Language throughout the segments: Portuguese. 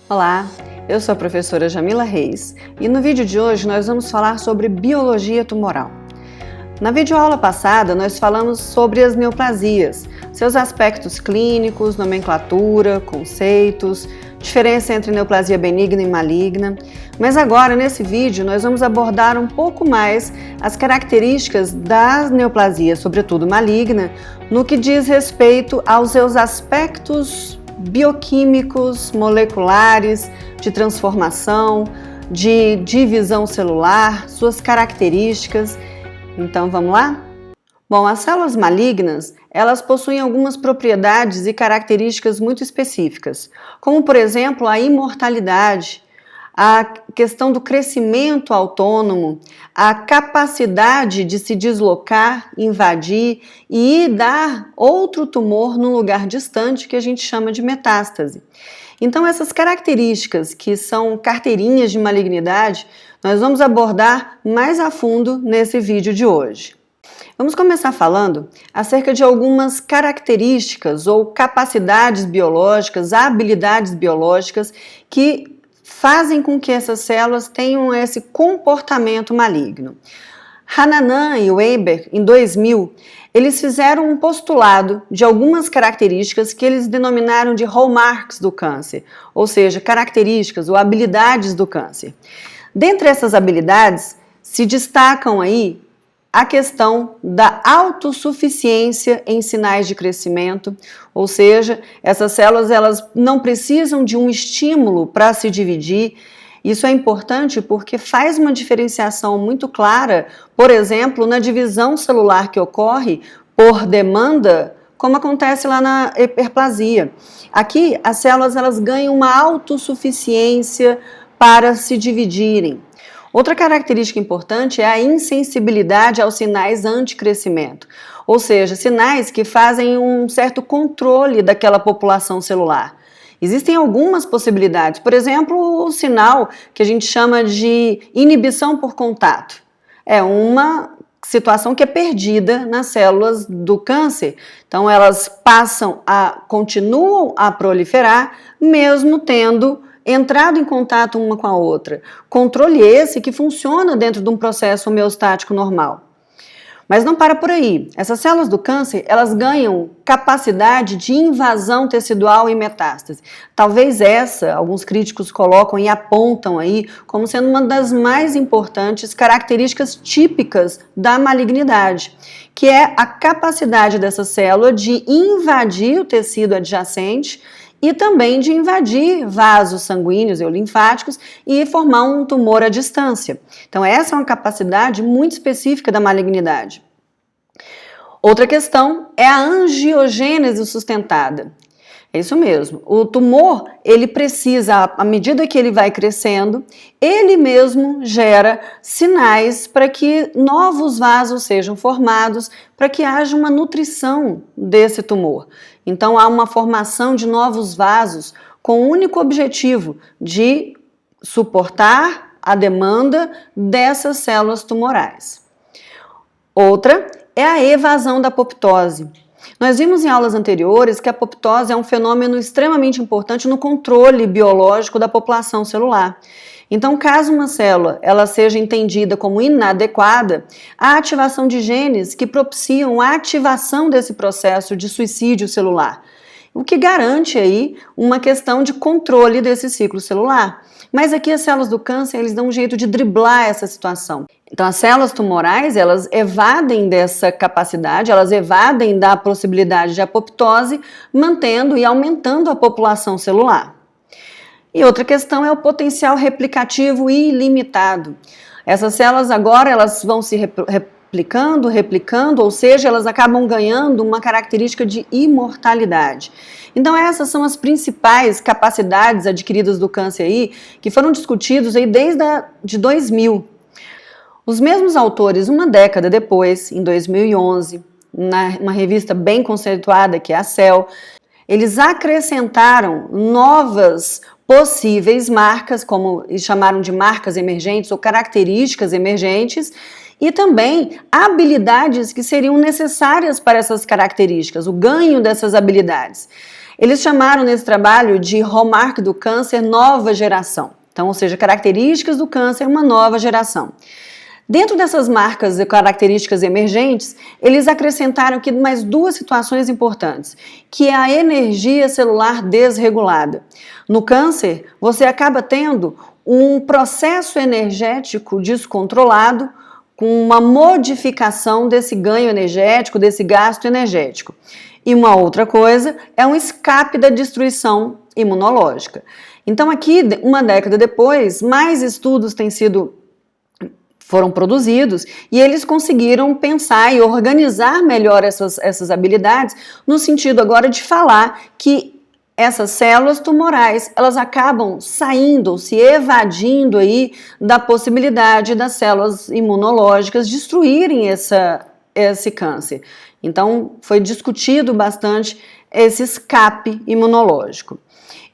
Olá, eu sou a professora Jamila Reis e no vídeo de hoje nós vamos falar sobre biologia tumoral. Na videoaula passada nós falamos sobre as neoplasias, seus aspectos clínicos, nomenclatura, conceitos, diferença entre neoplasia benigna e maligna, mas agora nesse vídeo nós vamos abordar um pouco mais as características da neoplasia, sobretudo maligna, no que diz respeito aos seus aspectos bioquímicos, moleculares, de transformação, de divisão celular, suas características. Então vamos lá? Bom, as células malignas, elas possuem algumas propriedades e características muito específicas, como por exemplo a imortalidade, a questão do crescimento autônomo, a capacidade de se deslocar, invadir e dar outro tumor num lugar distante que a gente chama de metástase. Então essas características que são carteirinhas de malignidade, nós vamos abordar mais a fundo nesse vídeo de hoje. Vamos começar falando acerca de algumas características ou capacidades biológicas, habilidades biológicas que fazem com que essas células tenham esse comportamento maligno. Hananan e Weber, em 2000, eles fizeram um postulado de algumas características que eles denominaram de hallmarks do câncer, ou seja, características ou habilidades do câncer. Dentre essas habilidades, se destacam aí a questão da autossuficiência em sinais de crescimento, ou seja, essas células elas não precisam de um estímulo para se dividir. Isso é importante porque faz uma diferenciação muito clara, por exemplo, na divisão celular que ocorre por demanda, como acontece lá na hiperplasia. Aqui, as células elas ganham uma autossuficiência para se dividirem. Outra característica importante é a insensibilidade aos sinais anticrescimento, ou seja, sinais que fazem um certo controle daquela população celular. Existem algumas possibilidades, por exemplo, o sinal que a gente chama de inibição por contato. É uma situação que é perdida nas células do câncer. Então elas continuam a proliferar, mesmo tendo entrado em contato uma com a outra. Controle esse que funciona dentro de um processo homeostático normal. Mas não para por aí. Essas células do câncer, elas ganham capacidade de invasão tecidual e metástase. Talvez alguns críticos colocam e apontam aí como sendo uma das mais importantes características típicas da malignidade, que é a capacidade dessa célula de invadir o tecido adjacente e também de invadir vasos sanguíneos ou linfáticos e formar um tumor à distância. Então essa é uma capacidade muito específica da malignidade. Outra questão é a angiogênese sustentada. É isso mesmo, o tumor, ele precisa, à medida que ele vai crescendo, ele mesmo gera sinais para que novos vasos sejam formados, para que haja uma nutrição desse tumor. Então há uma formação de novos vasos com o único objetivo de suportar a demanda dessas células tumorais. Outra é a evasão da apoptose. Nós vimos em aulas anteriores que a apoptose é um fenômeno extremamente importante no controle biológico da população celular. Então, caso uma célula ela seja entendida como inadequada, há ativação de genes que propiciam a ativação desse processo de suicídio celular, o que garante aí uma questão de controle desse ciclo celular. Mas aqui as células do câncer, eles dão um jeito de driblar essa situação. Então as células tumorais, elas evadem dessa capacidade, elas evadem da possibilidade de apoptose, mantendo e aumentando a população celular. E outra questão é o potencial replicativo ilimitado. Essas células agora, elas vão se replicando, ou seja, elas acabam ganhando uma característica de imortalidade. Então essas são as principais capacidades adquiridas do câncer aí, que foram discutidos aí desde 2000. Os mesmos autores, uma década depois, em 2011, numa revista bem conceituada que é a Cell, eles acrescentaram novas possíveis marcas, como eles chamaram de marcas emergentes ou características emergentes, e também habilidades que seriam necessárias para essas características, o ganho dessas habilidades. Eles chamaram nesse trabalho de hallmark do câncer nova geração. Então, ou seja, características do câncer, uma nova geração. Dentro dessas marcas e características emergentes, eles acrescentaram aqui mais duas situações importantes, que é a energia celular desregulada. No câncer, você acaba tendo um processo energético descontrolado, com uma modificação desse ganho energético, desse gasto energético. E uma outra coisa é um escape da destruição imunológica. Então aqui, uma década depois, mais estudos foram produzidos e eles conseguiram pensar e organizar melhor essas habilidades, no sentido agora de falar que essas células tumorais, elas acabam saindo ou se evadindo aí da possibilidade das células imunológicas destruírem esse câncer. Então, foi discutido bastante esse escape imunológico.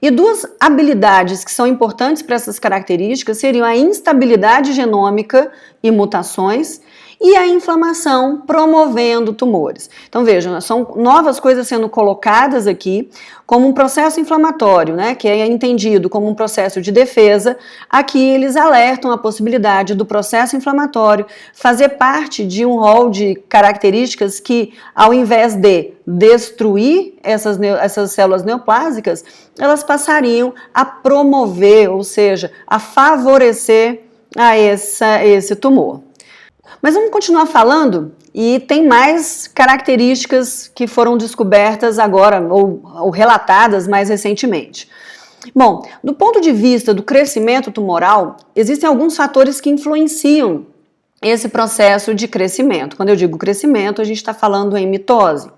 E duas habilidades que são importantes para essas características seriam a instabilidade genômica e mutações e a inflamação promovendo tumores. Então vejam, são novas coisas sendo colocadas aqui como um processo inflamatório, né, que é entendido como um processo de defesa. Aqui eles alertam a possibilidade do processo inflamatório fazer parte de um rol de características que, ao invés de destruir essas células neoplásicas, elas passariam a promover, ou seja, a favorecer a esse tumor. Mas vamos continuar falando, e tem mais características que foram descobertas agora, ou relatadas mais recentemente. Bom, do ponto de vista do crescimento tumoral, existem alguns fatores que influenciam esse processo de crescimento. Quando eu digo crescimento, a gente está falando em mitose.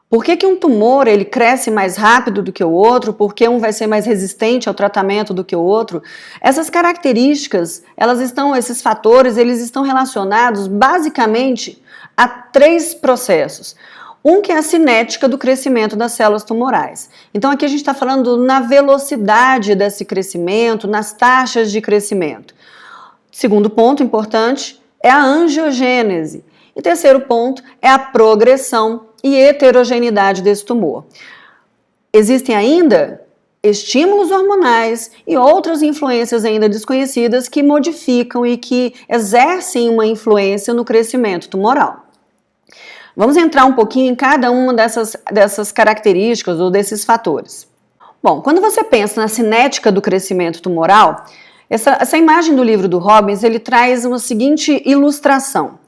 Por que um tumor ele cresce mais rápido do que o outro? Por que um vai ser mais resistente ao tratamento do que o outro? Essas características, esses fatores, eles estão relacionados basicamente a três processos. Um que é a cinética do crescimento das células tumorais. Então aqui a gente está falando na velocidade desse crescimento, nas taxas de crescimento. Segundo ponto importante é a angiogênese. E terceiro ponto é a progressão e heterogeneidade desse tumor. Existem ainda estímulos hormonais e outras influências ainda desconhecidas que modificam e que exercem uma influência no crescimento tumoral. Vamos entrar um pouquinho em cada uma dessas características ou desses fatores. Bom, quando você pensa na cinética do crescimento tumoral, essa imagem do livro do Robbins, ele traz uma seguinte ilustração.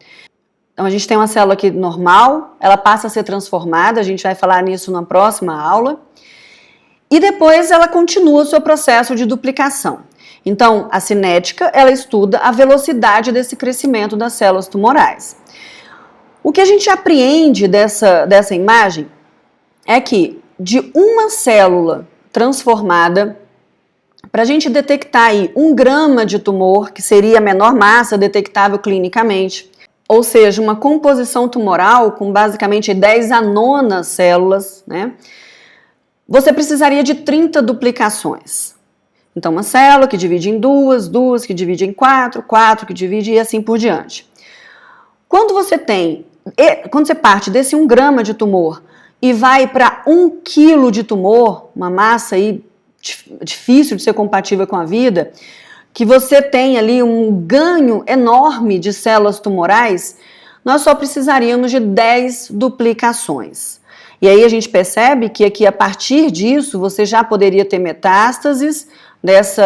Então, a gente tem uma célula aqui normal, ela passa a ser transformada, a gente vai falar nisso na próxima aula, e depois ela continua o seu processo de duplicação. Então, a cinética, ela estuda a velocidade desse crescimento das células tumorais. O que a gente apreende dessa imagem é que de uma célula transformada, para a gente detectar aí 1 grama de tumor, que seria a menor massa detectável clinicamente, ou seja, uma composição tumoral com basicamente 10 a 9 células, né? Você precisaria de 30 duplicações. Então, uma célula que divide em duas que divide em quatro que divide e assim por diante. Quando você parte desse 1 grama de tumor e vai para 1 quilo de tumor, uma massa aí difícil de ser compatível com a vida, que você tem ali um ganho enorme de células tumorais, nós só precisaríamos de 10 duplicações. E aí a gente percebe que aqui, a partir disso, você já poderia ter metástases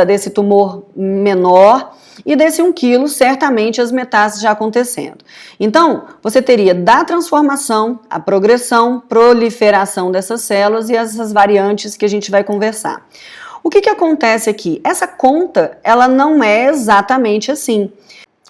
desse tumor menor, e desse 1 quilo, certamente as metástases já acontecendo. Então, você teria da transformação, a progressão, proliferação dessas células e essas variantes que a gente vai conversar. O que acontece aqui? Essa conta, ela não é exatamente assim.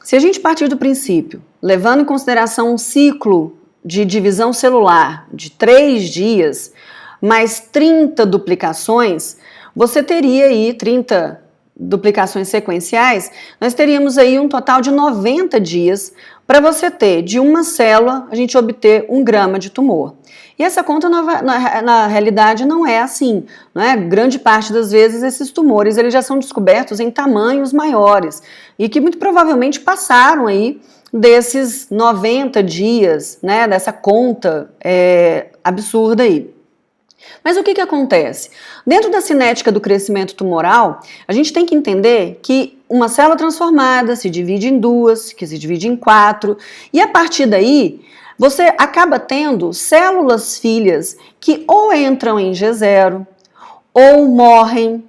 Se a gente partir do princípio, levando em consideração um ciclo de divisão celular de 3 dias, mais 30 duplicações, você teria aí 30 duplicações sequenciais, nós teríamos aí um total de 90 dias para você ter, de uma célula, a gente obter 1 grama de tumor. E essa conta, na realidade, não é assim, não é? Grande parte das vezes, esses tumores eles já são descobertos em tamanhos maiores e que muito provavelmente passaram aí desses 90 dias, né, dessa conta absurda aí. Mas o que acontece? Dentro da cinética do crescimento tumoral, a gente tem que entender que uma célula transformada se divide em duas, que se divide em quatro, e a partir daí você acaba tendo células filhas que ou entram em G0, ou morrem,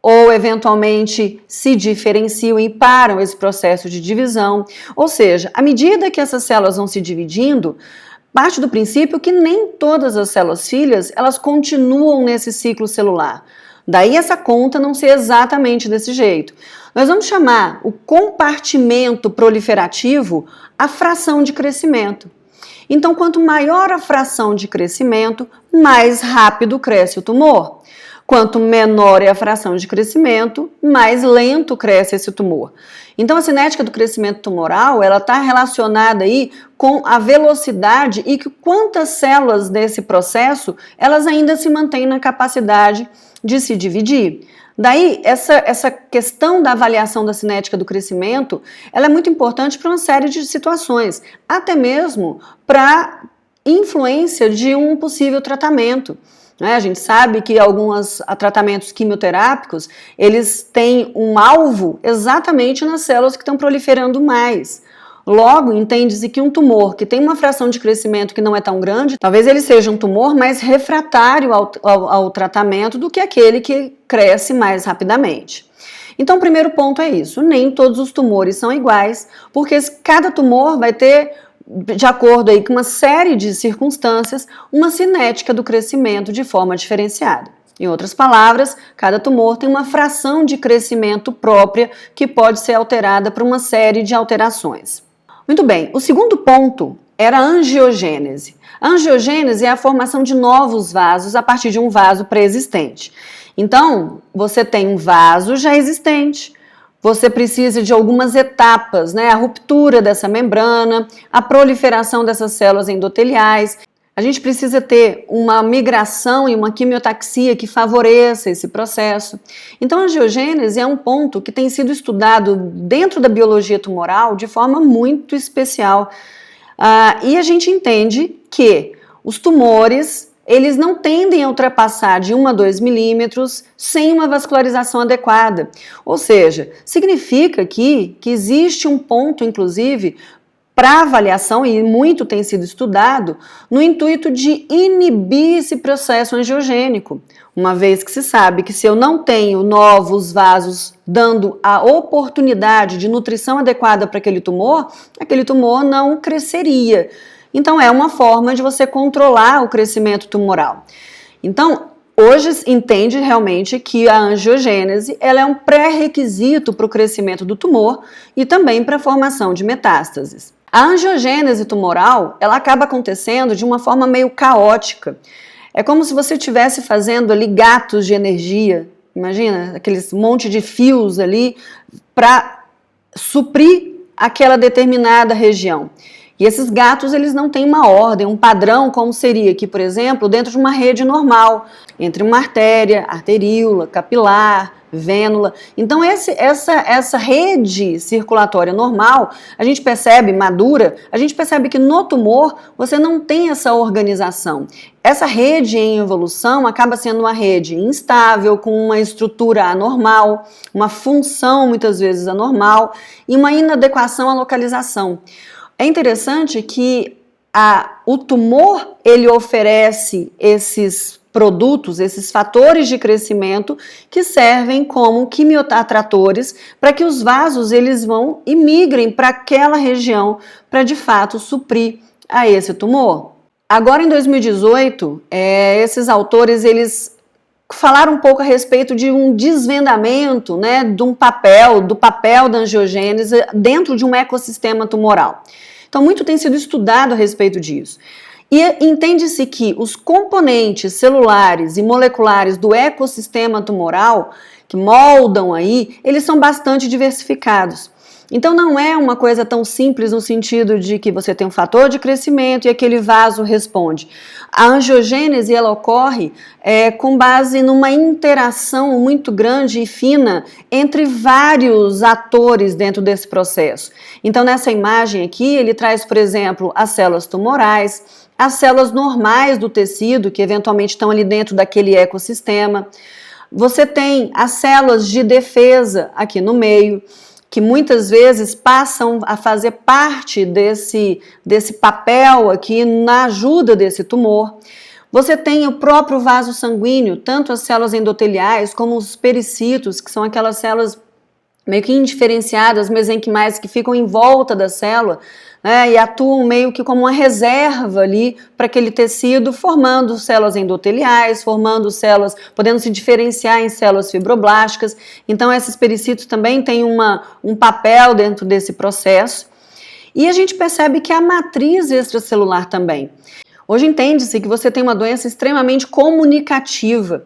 ou eventualmente se diferenciam e param esse processo de divisão. Ou seja, à medida que essas células vão se dividindo, parte do princípio que nem todas as células filhas, elas continuam nesse ciclo celular. Daí essa conta não ser exatamente desse jeito. Nós vamos chamar o compartimento proliferativo a fração de crescimento. Então, quanto maior a fração de crescimento, mais rápido cresce o tumor. Quanto menor é a fração de crescimento, mais lento cresce esse tumor. Então, a cinética do crescimento tumoral, ela está relacionada aí com a velocidade e que quantas células desse processo, elas ainda se mantêm na capacidade de se dividir. Daí, essa questão da avaliação da cinética do crescimento, ela é muito importante para uma série de situações, até mesmo para influência de um possível tratamento. A gente sabe que alguns tratamentos quimioterápicos, eles têm um alvo exatamente nas células que estão proliferando mais. Logo, entende-se que um tumor que tem uma fração de crescimento que não é tão grande, talvez ele seja um tumor mais refratário ao tratamento do que aquele que cresce mais rapidamente. Então, o primeiro ponto é isso, nem todos os tumores são iguais, porque cada tumor vai ter, de acordo aí com uma série de circunstâncias, uma cinética do crescimento de forma diferenciada. Em outras palavras, cada tumor tem uma fração de crescimento própria que pode ser alterada por uma série de alterações. Muito bem, o segundo ponto era a angiogênese. A angiogênese é a formação de novos vasos a partir de um vaso pré-existente. Então, você tem um vaso já existente, você precisa de algumas etapas, né? A ruptura dessa membrana, a proliferação dessas células endoteliais. A gente precisa ter uma migração e uma quimiotaxia que favoreça esse processo. Então, a angiogênese é um ponto que tem sido estudado dentro da biologia tumoral de forma muito especial. E a gente entende que os tumores, eles não tendem a ultrapassar de 1 a 2 milímetros sem uma vascularização adequada. Ou seja, significa que existe um ponto, inclusive, para avaliação, e muito tem sido estudado, no intuito de inibir esse processo angiogênico, uma vez que se sabe que se eu não tenho novos vasos dando a oportunidade de nutrição adequada para aquele tumor não cresceria. Então, é uma forma de você controlar o crescimento tumoral. Então, hoje entende realmente que a angiogênese ela é um pré-requisito para o crescimento do tumor e também para a formação de metástases. A angiogênese tumoral, ela acaba acontecendo de uma forma meio caótica. É como se você estivesse fazendo ali gatos de energia, imagina, aqueles monte de fios ali para suprir aquela determinada região. E esses gatos, eles não têm uma ordem, um padrão, como seria aqui, por exemplo, dentro de uma rede normal, entre uma artéria, arteríola, capilar, vênula. Então, essa rede circulatória normal, a gente percebe, madura, a gente percebe que no tumor você não tem essa organização. Essa rede em evolução acaba sendo uma rede instável, com uma estrutura anormal, uma função muitas vezes anormal e uma inadequação à localização. É interessante que o tumor, ele oferece esses produtos, esses fatores de crescimento que servem como quimioatratores para que os vasos eles vão e migrem para aquela região para de fato suprir a esse tumor. Agora em 2018, esses autores eles falaram um pouco a respeito de um desvendamento, né, do papel da angiogênese dentro de um ecossistema tumoral. Então, muito tem sido estudado a respeito disso. E entende-se que os componentes celulares e moleculares do ecossistema tumoral, que moldam aí, eles são bastante diversificados. Então não é uma coisa tão simples no sentido de que você tem um fator de crescimento e aquele vaso responde. A angiogênese ela ocorre com base numa interação muito grande e fina entre vários atores dentro desse processo. Então nessa imagem aqui ele traz, por exemplo, as células tumorais, as células normais do tecido que eventualmente estão ali dentro daquele ecossistema. Você tem as células de defesa aqui no meio, que muitas vezes passam a fazer parte desse papel aqui na ajuda desse tumor. Você tem o próprio vaso sanguíneo, tanto as células endoteliais como os pericitos, que são aquelas células meio que indiferenciadas, mesenquimais, que ficam em volta da célula, né, e atuam meio que como uma reserva ali para aquele tecido, formando células endoteliais, formando células, podendo se diferenciar em células fibroblásticas. Então esses pericitos também têm um papel dentro desse processo. E a gente percebe que a matriz extracelular também. Hoje entende-se que você tem uma doença extremamente comunicativa.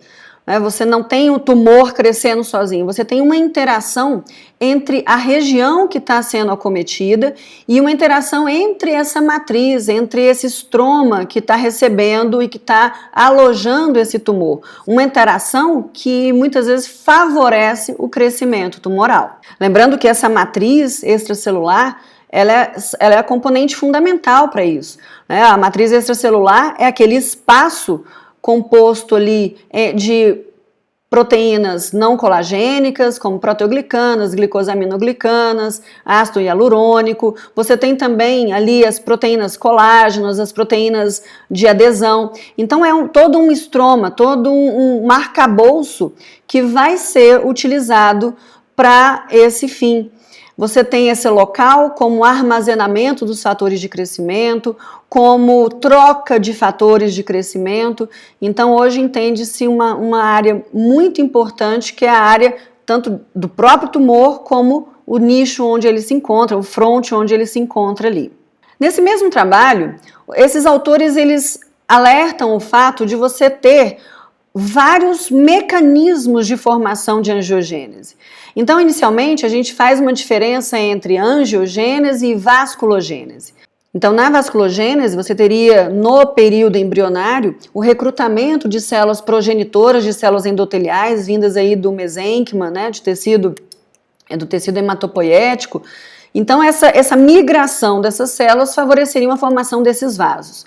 Você não tem o tumor crescendo sozinho, você tem uma interação entre a região que está sendo acometida e uma interação entre essa matriz, entre esse estroma que está recebendo e que está alojando esse tumor. Uma interação que muitas vezes favorece o crescimento tumoral. Lembrando que essa matriz extracelular ela é a componente fundamental para isso. A matriz extracelular é aquele espaço composto ali de proteínas não colagênicas, como proteoglicanas, glicosaminoglicanas, ácido hialurônico. Você tem também ali as proteínas colágenas, as proteínas de adesão. Então é todo um estroma, todo um arcabouço que vai ser utilizado para esse fim. Você tem esse local como armazenamento dos fatores de crescimento, como troca de fatores de crescimento. Então hoje entende-se uma área muito importante, que é a área tanto do próprio tumor como o nicho onde ele se encontra, o fronte onde ele se encontra ali. Nesse mesmo trabalho, esses autores eles alertam o fato de você ter vários mecanismos de formação de angiogênese. Então, inicialmente, a gente faz uma diferença entre angiogênese e vasculogênese. Então, na vasculogênese, você teria, no período embrionário, o recrutamento de células progenitoras, de células endoteliais, vindas aí do mesênquima, né, do tecido hematopoético. Então, essa migração dessas células favoreceria a formação desses vasos.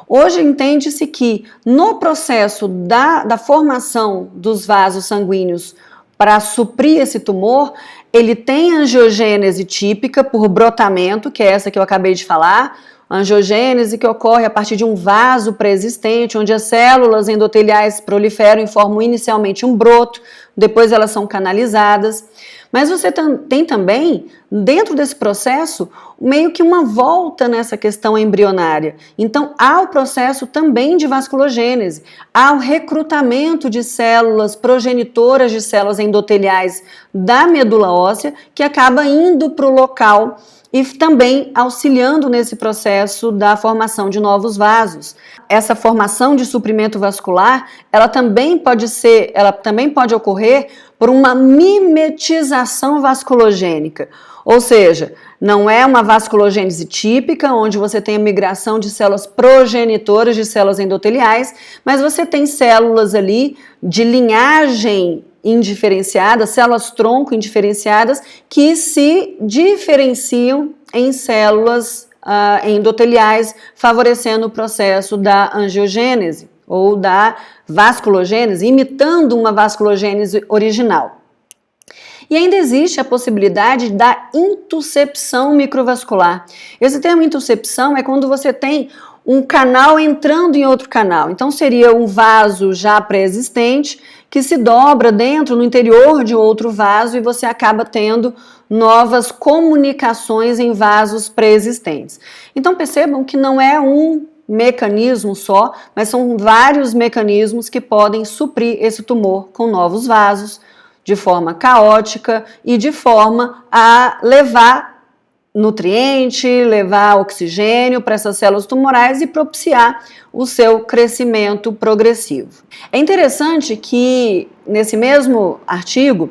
Hoje entende-se que no processo da formação dos vasos sanguíneos para suprir esse tumor, ele tem angiogênese típica por brotamento, que é essa que eu acabei de falar, angiogênese que ocorre a partir de um vaso pré-existente, onde as células endoteliais proliferam e formam inicialmente um broto, depois elas são canalizadas. Mas você tem também, dentro desse processo, meio que uma volta nessa questão embrionária. Então, há o processo também de vasculogênese, há o recrutamento de células progenitoras de células endoteliais da medula óssea, que acaba indo para o local e também auxiliando nesse processo da formação de novos vasos. Essa formação de suprimento vascular, ela também pode ocorrer por uma mimetização vasculogênica, ou seja, não é uma vasculogênese típica, onde você tem a migração de células progenitoras de células endoteliais, mas você tem células ali de linhagem indiferenciadas, células tronco indiferenciadas, que se diferenciam em células endoteliais, favorecendo o processo da angiogênese ou da vasculogênese, imitando uma vasculogênese original. E ainda existe a possibilidade da intuscepção microvascular. Esse termo intuscepção é quando você tem um canal entrando em outro canal. Então seria um vaso já pré-existente que se dobra dentro, no interior de outro vaso, e você acaba tendo novas comunicações em vasos pré-existentes. Então percebam que não é um mecanismo só, mas são vários mecanismos que podem suprir esse tumor com novos vasos, de forma caótica e de forma a levar nutriente, levar oxigênio para essas células tumorais e propiciar o seu crescimento progressivo. É interessante que nesse mesmo artigo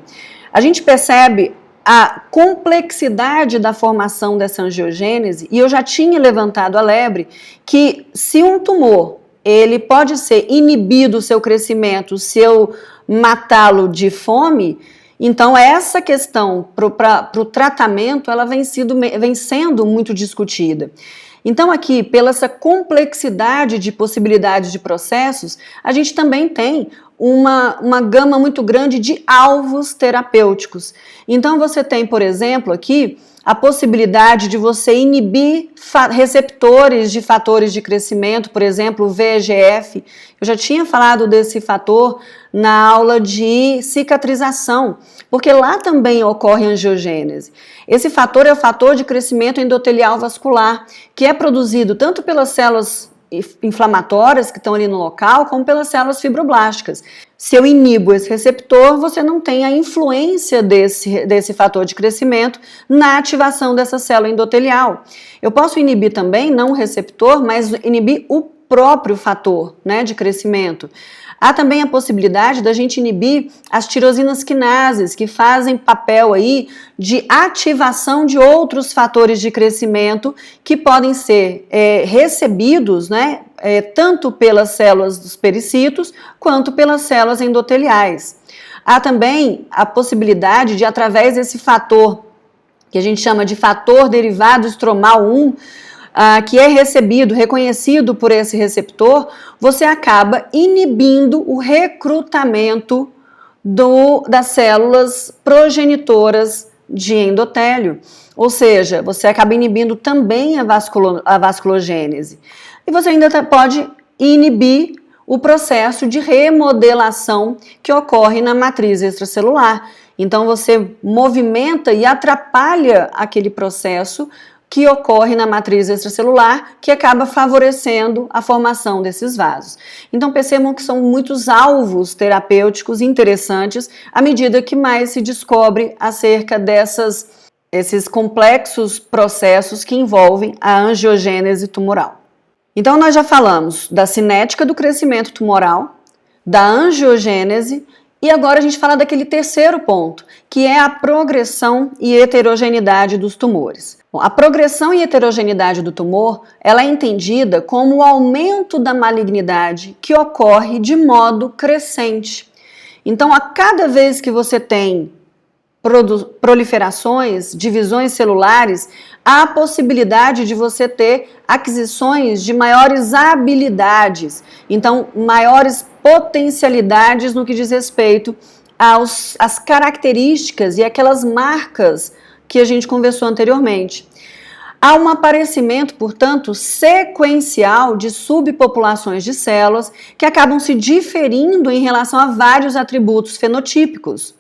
a gente percebe a complexidade da formação dessa angiogênese, e eu já tinha levantado a lebre que se um tumor ele pode ser inibido o seu crescimento se eu matá-lo de fome, então essa questão para o tratamento ela vem sendo muito discutida. Então aqui, pela essa complexidade de possibilidades de processos, a gente também tem uma gama muito grande de alvos terapêuticos. Então você tem, por exemplo, aqui a possibilidade de você inibir receptores de fatores de crescimento, por exemplo, o VEGF. Eu já tinha falado desse fator na aula de cicatrização, porque lá também ocorre angiogênese. Esse fator é o fator de crescimento endotelial vascular, que é produzido tanto pelas células inflamatórias que estão ali no local, como pelas células fibroblásticas. Se eu inibo esse receptor, você não tem a influência desse fator de crescimento na ativação dessa célula endotelial. Eu posso inibir também, não o receptor, mas inibir o próprio fator, né, de crescimento. Há também a possibilidade da gente inibir as tirosinas quinases, que fazem papel aí de ativação de outros fatores de crescimento que podem ser recebidos, né, tanto pelas células dos pericitos quanto pelas células endoteliais. Há também a possibilidade de, através desse fator, que a gente chama de fator derivado estromal 1, que é reconhecido por esse receptor, você acaba inibindo o recrutamento das células progenitoras de endotélio. Ou seja, você acaba inibindo também a vasculogênese. E você ainda pode inibir o processo de remodelação que ocorre na matriz extracelular. Então você movimenta e atrapalha aquele processo que ocorre na matriz extracelular, que acaba favorecendo a formação desses vasos. Então percebam que são muitos alvos terapêuticos interessantes à medida que mais se descobre acerca esses complexos processos que envolvem a angiogênese tumoral. Então nós já falamos da cinética do crescimento tumoral, da angiogênese, e agora a gente fala daquele terceiro ponto, que é a progressão e heterogeneidade dos tumores. Bom, a progressão e heterogeneidade do tumor, ela é entendida como o aumento da malignidade que ocorre de modo crescente. Então, a cada vez que você tem proliferações, divisões celulares, há a possibilidade de você ter aquisições de maiores habilidades, então maiores potencialidades no que diz respeito às características e aquelas marcas que a gente conversou anteriormente. Há um aparecimento, portanto, sequencial de subpopulações de células que acabam se diferindo em relação a vários atributos fenotípicos.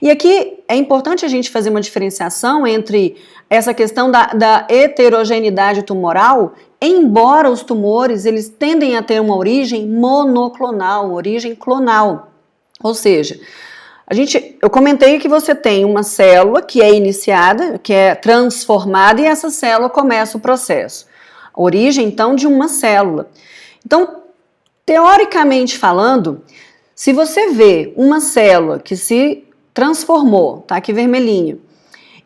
E aqui é importante a gente fazer uma diferenciação entre essa questão da heterogeneidade tumoral, embora os tumores eles tendem a ter uma origem monoclonal, uma origem clonal. Ou seja, eu comentei que você tem uma célula que é iniciada, que é transformada e essa célula começa o processo. A origem, então, de uma célula. Então, teoricamente falando, se você vê uma célula que se transformou, tá aqui vermelhinho,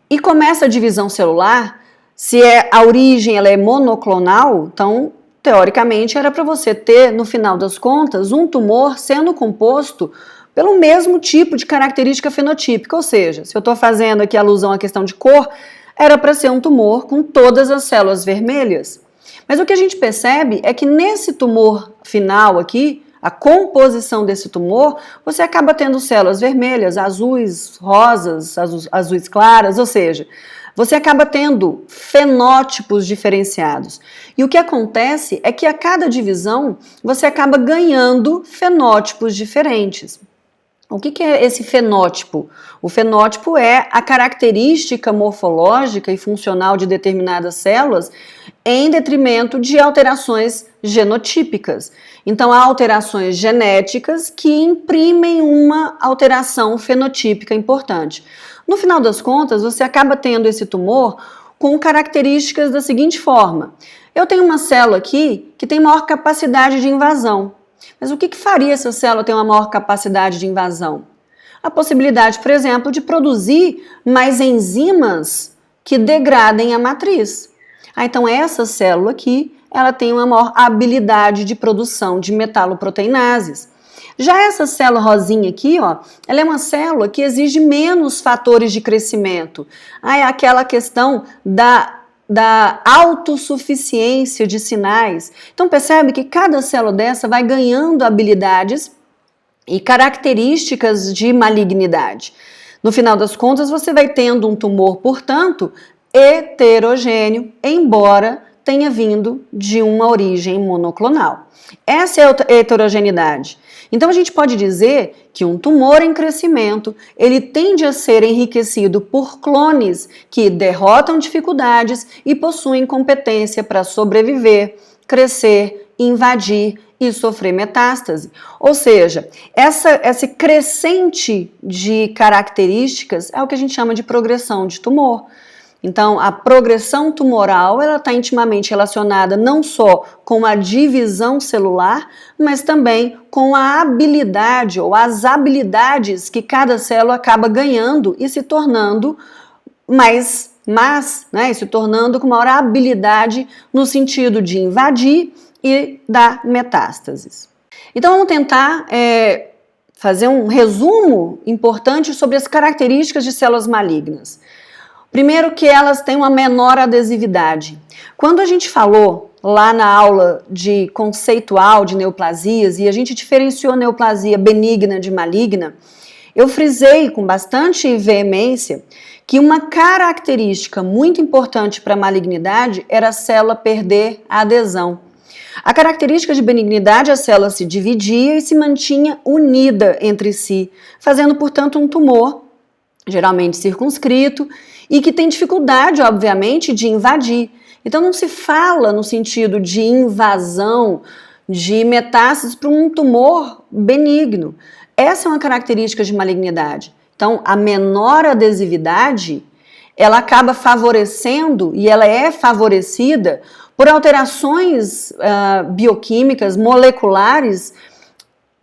e começa a divisão celular, se a origem ela é monoclonal, então, teoricamente, era para você ter, no final das contas, um tumor sendo composto pelo mesmo tipo de característica fenotípica, ou seja, se eu estou fazendo aqui alusão à questão de cor, era para ser um tumor com todas as células vermelhas. Mas o que a gente percebe é que nesse tumor final aqui, a composição desse tumor, você acaba tendo células vermelhas, azuis, rosas, azuis claras, ou seja, você acaba tendo fenótipos diferenciados. E o que acontece é que a cada divisão você acaba ganhando fenótipos diferentes. O que é esse fenótipo? O fenótipo é a característica morfológica e funcional de determinadas células em detrimento de alterações genotípicas. Então, há alterações genéticas que imprimem uma alteração fenotípica importante. No final das contas, você acaba tendo esse tumor com características da seguinte forma. Eu tenho uma célula aqui que tem maior capacidade de invasão. Mas o que faria essa célula ter uma maior capacidade de invasão? a possibilidade, por exemplo, de produzir mais enzimas que degradem a matriz. Então essa célula aqui, ela tem uma maior habilidade de produção de metaloproteinases. Já essa célula rosinha aqui, ó, ela é uma célula que exige menos fatores de crescimento. É aquela questão da autossuficiência de sinais. Então percebe que cada célula dessa vai ganhando habilidades e características de malignidade. No final das contas, você vai tendo um tumor, portanto, heterogêneo, embora tenha vindo de uma origem monoclonal. Essa é a heterogeneidade. Então a gente pode dizer que um tumor em crescimento, ele tende a ser enriquecido por clones que derrotam dificuldades e possuem competência para sobreviver, crescer, invadir e sofrer metástase. Ou seja, esse crescente de características é o que a gente chama de progressão de tumor. Então, a progressão tumoral, ela está intimamente relacionada não só com a divisão celular, mas também com a habilidade ou as habilidades que cada célula acaba ganhando e se tornando se tornando com maior habilidade no sentido de invadir e dar metástases. Então, vamos tentar fazer um resumo importante sobre as características de células malignas. Primeiro, que elas têm uma menor adesividade. Quando a gente falou lá na aula de conceitual de neoplasias e a gente diferenciou neoplasia benigna de maligna, eu frisei com bastante veemência que uma característica muito importante para a malignidade era a célula perder a adesão. A característica de benignidade, a célula se dividia e se mantinha unida entre si, fazendo, portanto, um tumor, geralmente circunscrito, e que tem dificuldade, obviamente, de invadir. Então não se fala no sentido de invasão, de metástases para um tumor benigno. Essa é uma característica de malignidade. Então a menor adesividade, ela acaba favorecendo e ela é favorecida por alterações bioquímicas, moleculares,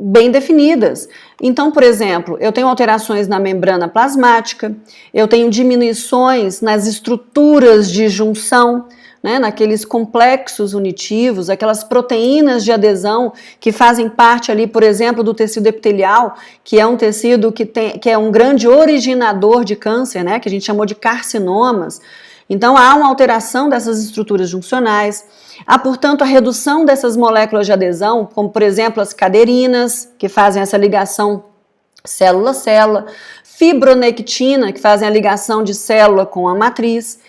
bem definidas. Então, por exemplo, eu tenho alterações na membrana plasmática, eu tenho diminuições nas estruturas de junção, naqueles complexos unitivos, aquelas proteínas de adesão que fazem parte ali, por exemplo, do tecido epitelial, que é um tecido que é um grande originador de câncer, que a gente chamou de carcinomas. Então, há uma alteração dessas estruturas juncionais. Há, portanto, a redução dessas moléculas de adesão, como, por exemplo, as caderinas, que fazem essa ligação célula-célula, fibronectina, que fazem a ligação de célula com a matriz.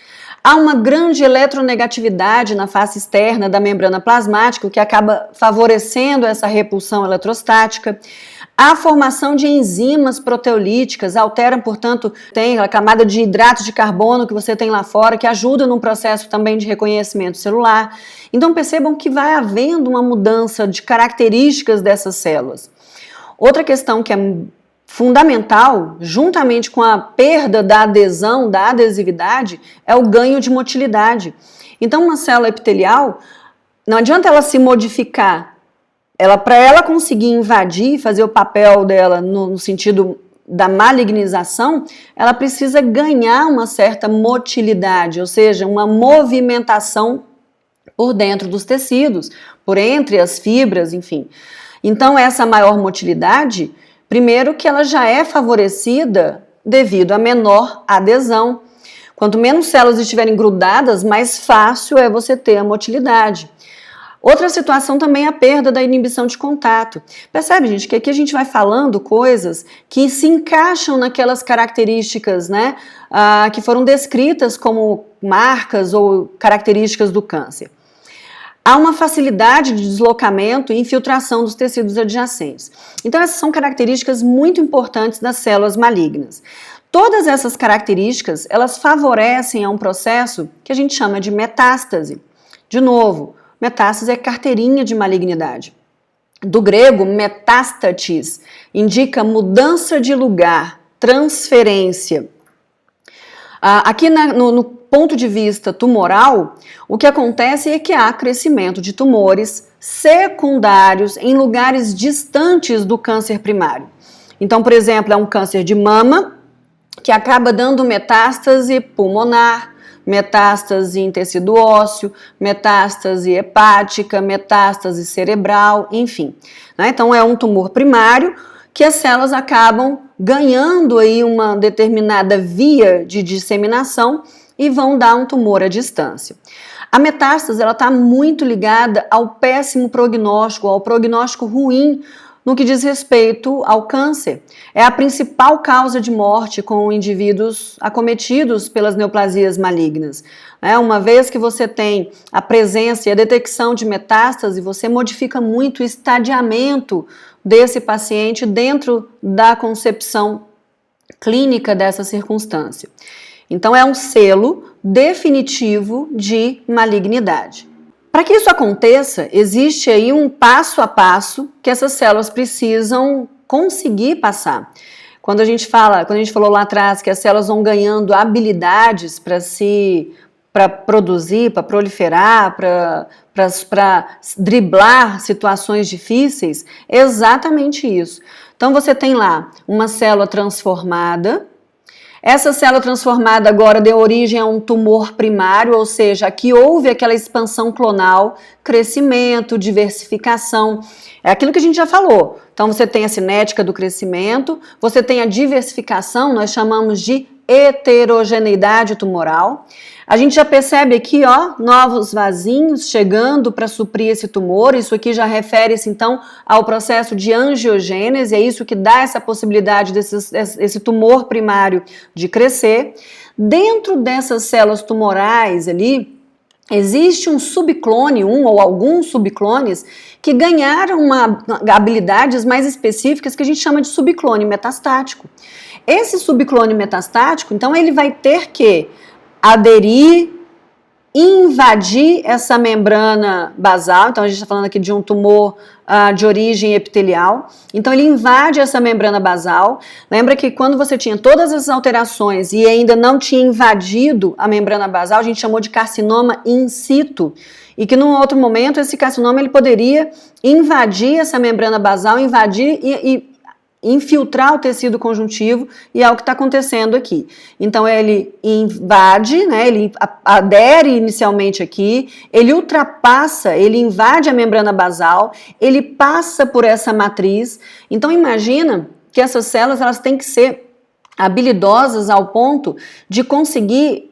Há uma grande eletronegatividade na face externa da membrana plasmática, o que acaba favorecendo essa repulsão eletrostática. A formação de enzimas proteolíticas alteram, portanto, tem a camada de hidratos de carbono que você tem lá fora, que ajuda no processo também de reconhecimento celular. Então percebam que vai havendo uma mudança de características dessas células. Outra questão que é fundamental, juntamente com a perda da adesão, da adesividade, é o ganho de motilidade. Então uma célula epitelial, não adianta ela se modificar, para ela conseguir invadir, fazer o papel dela no sentido da malignização, ela precisa ganhar uma certa motilidade, ou seja, uma movimentação por dentro dos tecidos, por entre as fibras, enfim. Então essa maior motilidade, primeiro que ela já é favorecida devido à menor adesão. Quanto menos células estiverem grudadas, mais fácil é você ter a motilidade. Outra situação também é a perda da inibição de contato. Percebe, gente, que aqui a gente vai falando coisas que se encaixam naquelas características, que foram descritas como marcas ou características do câncer. Há uma facilidade de deslocamento e infiltração dos tecidos adjacentes. Então essas são características muito importantes das células malignas. Todas essas características, elas favorecem a um processo que a gente chama de metástase. De novo, metástase é carteirinha de malignidade. Do grego, metástatis, indica mudança de lugar, transferência. Aqui no ponto de vista tumoral, o que acontece é que há crescimento de tumores secundários em lugares distantes do câncer primário. Então, por exemplo, é um câncer de mama que acaba dando metástase pulmonar, metástase em tecido ósseo, metástase hepática, metástase cerebral, enfim. Né? Então, é um tumor primário que as células acabam ganhando aí uma determinada via de disseminação e vão dar um tumor à distância. A metástase está muito ligada ao péssimo prognóstico, ao prognóstico ruim no que diz respeito ao câncer. É a principal causa de morte com indivíduos acometidos pelas neoplasias malignas. Uma vez que você tem a presença e a detecção de metástase, você modifica muito o estadiamento desse paciente dentro da concepção clínica dessa circunstância. Então, é um selo definitivo de malignidade. Para que isso aconteça, existe aí um passo a passo que essas células precisam conseguir passar. Quando a gente falou lá atrás que as células vão ganhando habilidades para produzir, para proliferar, para driblar situações difíceis, é exatamente isso. Então você tem lá uma célula transformada. Essa célula transformada agora deu origem a um tumor primário, ou seja, aqui houve aquela expansão clonal, crescimento, diversificação, é aquilo que a gente já falou. Então você tem a cinética do crescimento, você tem a diversificação, nós chamamos de heterogeneidade tumoral. A gente já percebe aqui, novos vasinhos chegando para suprir esse tumor. Isso aqui já refere-se então ao processo de angiogênese, é isso que dá essa possibilidade desse tumor primário de crescer. Dentro dessas células tumorais ali, existe um subclone, um ou alguns subclones, que ganharam habilidades mais específicas que a gente chama de subclone metastático. Esse subclone metastático, então, ele vai ter que aderir, invadir essa membrana basal. Então a gente está falando aqui de um tumor de origem epitelial. Então ele invade essa membrana basal. Lembra que quando você tinha todas essas alterações e ainda não tinha invadido a membrana basal, a gente chamou de carcinoma in situ. E que num outro momento esse carcinoma ele poderia invadir essa membrana basal, invadir e infiltrar o tecido conjuntivo, e é o que está acontecendo aqui. Então ele invade, né, ele adere inicialmente aqui, ele ultrapassa, ele invade a membrana basal, ele passa por essa matriz. Então imagina que essas células elas têm que ser habilidosas ao ponto de conseguir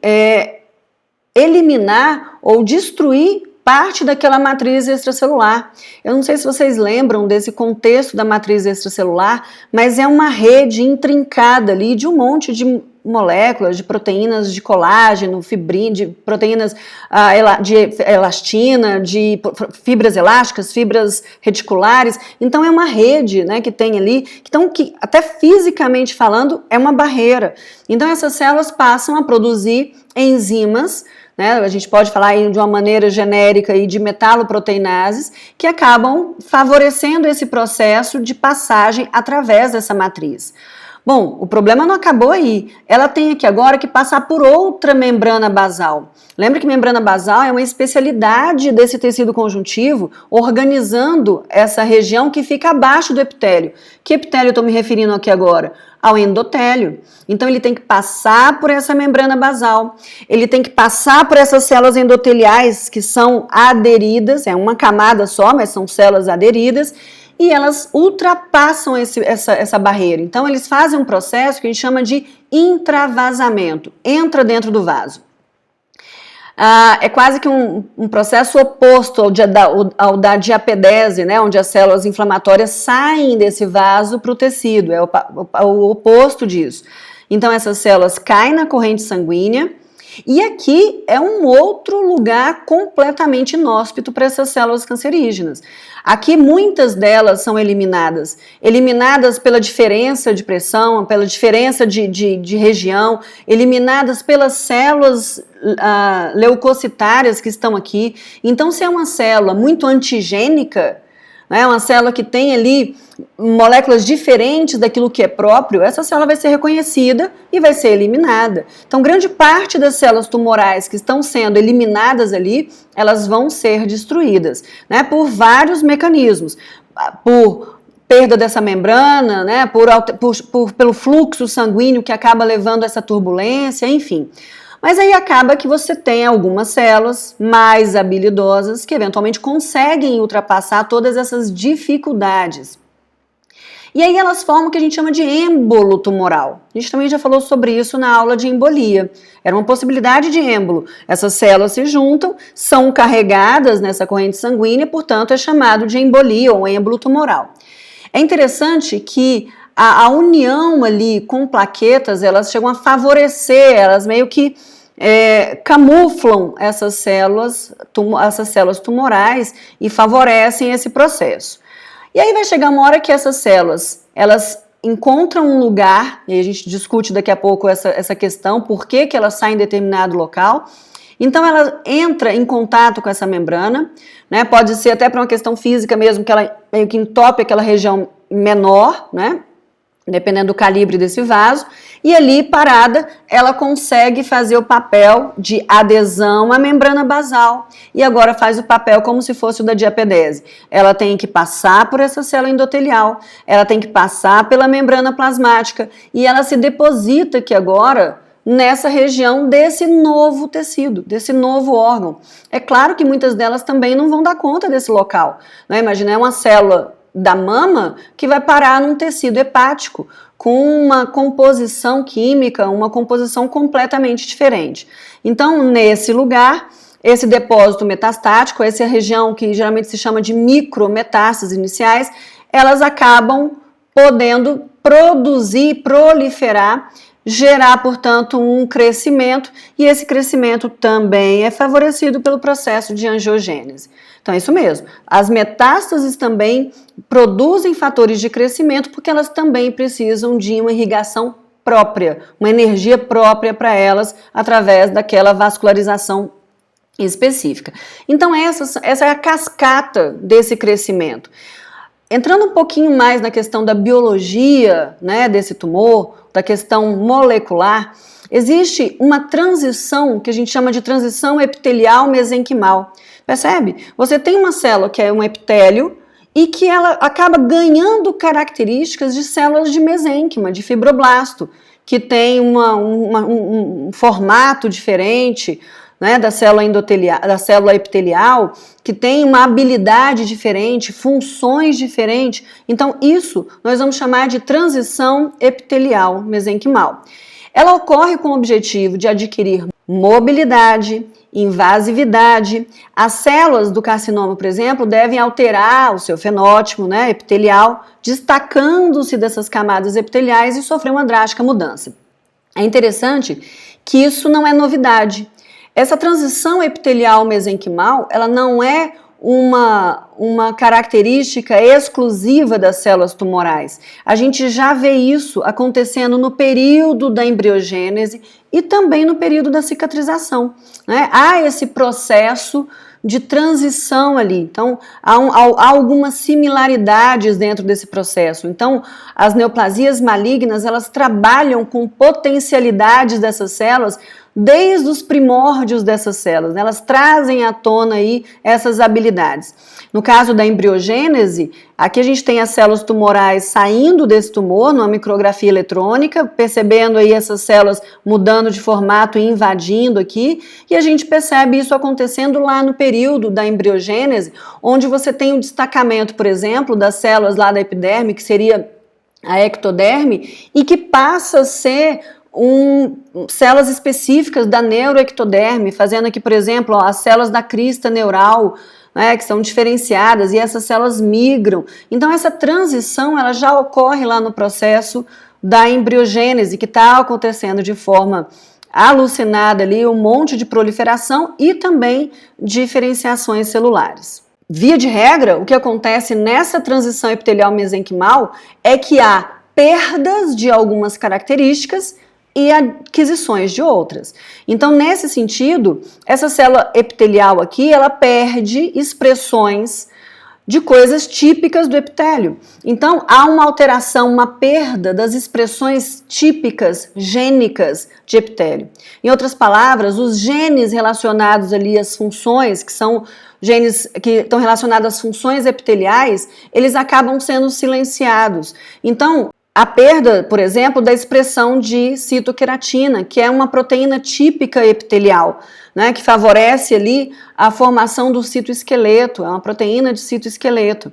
eliminar ou destruir parte daquela matriz extracelular. Eu não sei se vocês lembram desse contexto da matriz extracelular, mas é uma rede intrincada ali de um monte de moléculas, de proteínas de colágeno, fibrina, de proteínas de elastina, de fibras elásticas, fibras reticulares. Então é uma rede, né, que tem ali, então, que até fisicamente falando é uma barreira. Então essas células passam a produzir enzimas, né, a gente pode falar de uma maneira genérica de metaloproteinases que acabam favorecendo esse processo de passagem através dessa matriz. Bom, o problema não acabou aí. Ela tem aqui agora que passar por outra membrana basal. Lembra que membrana basal é uma especialidade desse tecido conjuntivo organizando essa região que fica abaixo do epitélio. Que epitélio eu estou me referindo aqui agora? Ao endotélio. Então ele tem que passar por essa membrana basal, ele tem que passar por essas células endoteliais que são aderidas, é uma camada só, mas são células aderidas, e elas ultrapassam essa barreira. Então eles fazem um processo que a gente chama de intravassamento, entra dentro do vaso. É quase que um processo oposto ao da diapedese, né, onde as células inflamatórias saem desse vaso para o tecido, é o oposto disso. Então essas células caem na corrente sanguínea e aqui é um outro lugar completamente inóspito para essas células cancerígenas. Aqui muitas delas são eliminadas pela diferença de pressão, pela diferença de região, eliminadas pelas células leucocitárias que estão aqui. Então se é uma célula muito antigênica, né, uma célula que tem ali moléculas diferentes daquilo que é próprio, essa célula vai ser reconhecida e vai ser eliminada. Então, grande parte das células tumorais que estão sendo eliminadas ali, elas vão ser destruídas, né, por vários mecanismos, perda dessa membrana, né, pelo fluxo sanguíneo que acaba levando essa turbulência, enfim. Mas aí acaba que você tem algumas células mais habilidosas que eventualmente conseguem ultrapassar todas essas dificuldades. E aí elas formam o que a gente chama de êmbolo tumoral. A gente também já falou sobre isso na aula de embolia. Era uma possibilidade de êmbolo. Essas células se juntam, são carregadas nessa corrente sanguínea, portanto é chamado de embolia ou êmbolo tumoral. É interessante que a união ali com plaquetas, elas chegam a favorecer, elas meio que camuflam essas células tumorais e favorecem esse processo. E aí vai chegar uma hora que essas células, elas encontram um lugar, e a gente discute daqui a pouco essa questão, por que elas saem em determinado local. Então ela entra em contato com essa membrana, né? Pode ser até para uma questão física mesmo, que ela meio que entope aquela região menor, né? Dependendo do calibre desse vaso, e ali parada ela consegue fazer o papel de adesão à membrana basal e agora faz o papel como se fosse o da diapedese. Ela tem que passar por essa célula endotelial, ela tem que passar pela membrana plasmática e ela se deposita aqui agora nessa região desse novo tecido, desse novo órgão. É claro que muitas delas também não vão dar conta desse local, né? Imagina, é uma célula da mama que vai parar num tecido hepático com uma composição química, uma composição completamente diferente. Então, nesse lugar, esse depósito metastático, essa região que geralmente se chama de micrometástases iniciais, elas acabam podendo produzir, proliferar, gerar, portanto, um crescimento, e esse crescimento também é favorecido pelo processo de angiogênese. Então é isso mesmo, as metástases também produzem fatores de crescimento porque elas também precisam de uma irrigação própria, uma energia própria para elas através daquela vascularização específica. Então essa é a cascata desse crescimento. Entrando um pouquinho mais na questão da biologia, né, desse tumor, da questão molecular, existe uma transição que a gente chama de transição epitelial mesenquimal. Percebe? Você tem uma célula que é um epitélio e que ela acaba ganhando características de células de mesênquima, de fibroblasto, que tem um formato diferente, né, da célula epitelial, que tem uma habilidade diferente, funções diferentes. Então, isso nós vamos chamar de transição epitelial mesenquimal. Ela ocorre com o objetivo de adquirir mobilidade, invasividade. As células do carcinoma, por exemplo, devem alterar o seu fenótipo, né, epitelial, destacando-se dessas camadas epiteliais e sofrer uma drástica mudança. É interessante que isso não é novidade. Essa transição epitelial mesenquimal, ela não é uma característica exclusiva das células tumorais. A gente já vê isso acontecendo no período da embriogênese e também no período da cicatrização, né? Há esse processo de transição ali, então há algumas similaridades dentro desse processo. Então, as neoplasias malignas, elas trabalham com potencialidades dessas células desde os primórdios dessas células, né? Elas trazem à tona aí essas habilidades. No caso da embriogênese, aqui a gente tem as células tumorais saindo desse tumor, numa micrografia eletrônica, percebendo aí essas células mudando de formato e invadindo aqui, e a gente percebe isso acontecendo lá no período da embriogênese, onde você tem o destacamento, por exemplo, das células lá da epiderme, que seria a ectoderme, e que passa a ser células específicas da neuroectoderme, fazendo aqui, por exemplo, as células da crista neural, né, que são diferenciadas, e essas células migram. Então essa transição ela já ocorre lá no processo da embriogênese, que está acontecendo de forma alucinada ali, um monte de proliferação e também diferenciações celulares. Via de regra, o que acontece nessa transição epitelial mesenquimal é que há perdas de algumas características e aquisições de outras. Então, nesse sentido, essa célula epitelial aqui, ela perde expressões de coisas típicas do epitélio. Então, há uma alteração, uma perda das expressões típicas, gênicas de epitélio. Em outras palavras, os genes relacionados ali às funções, que são genes que estão relacionados às funções epiteliais, eles acabam sendo silenciados. Então, a perda, por exemplo, da expressão de citoqueratina, que é uma proteína típica epitelial, né, que favorece ali a formação do citoesqueleto, é uma proteína de citoesqueleto.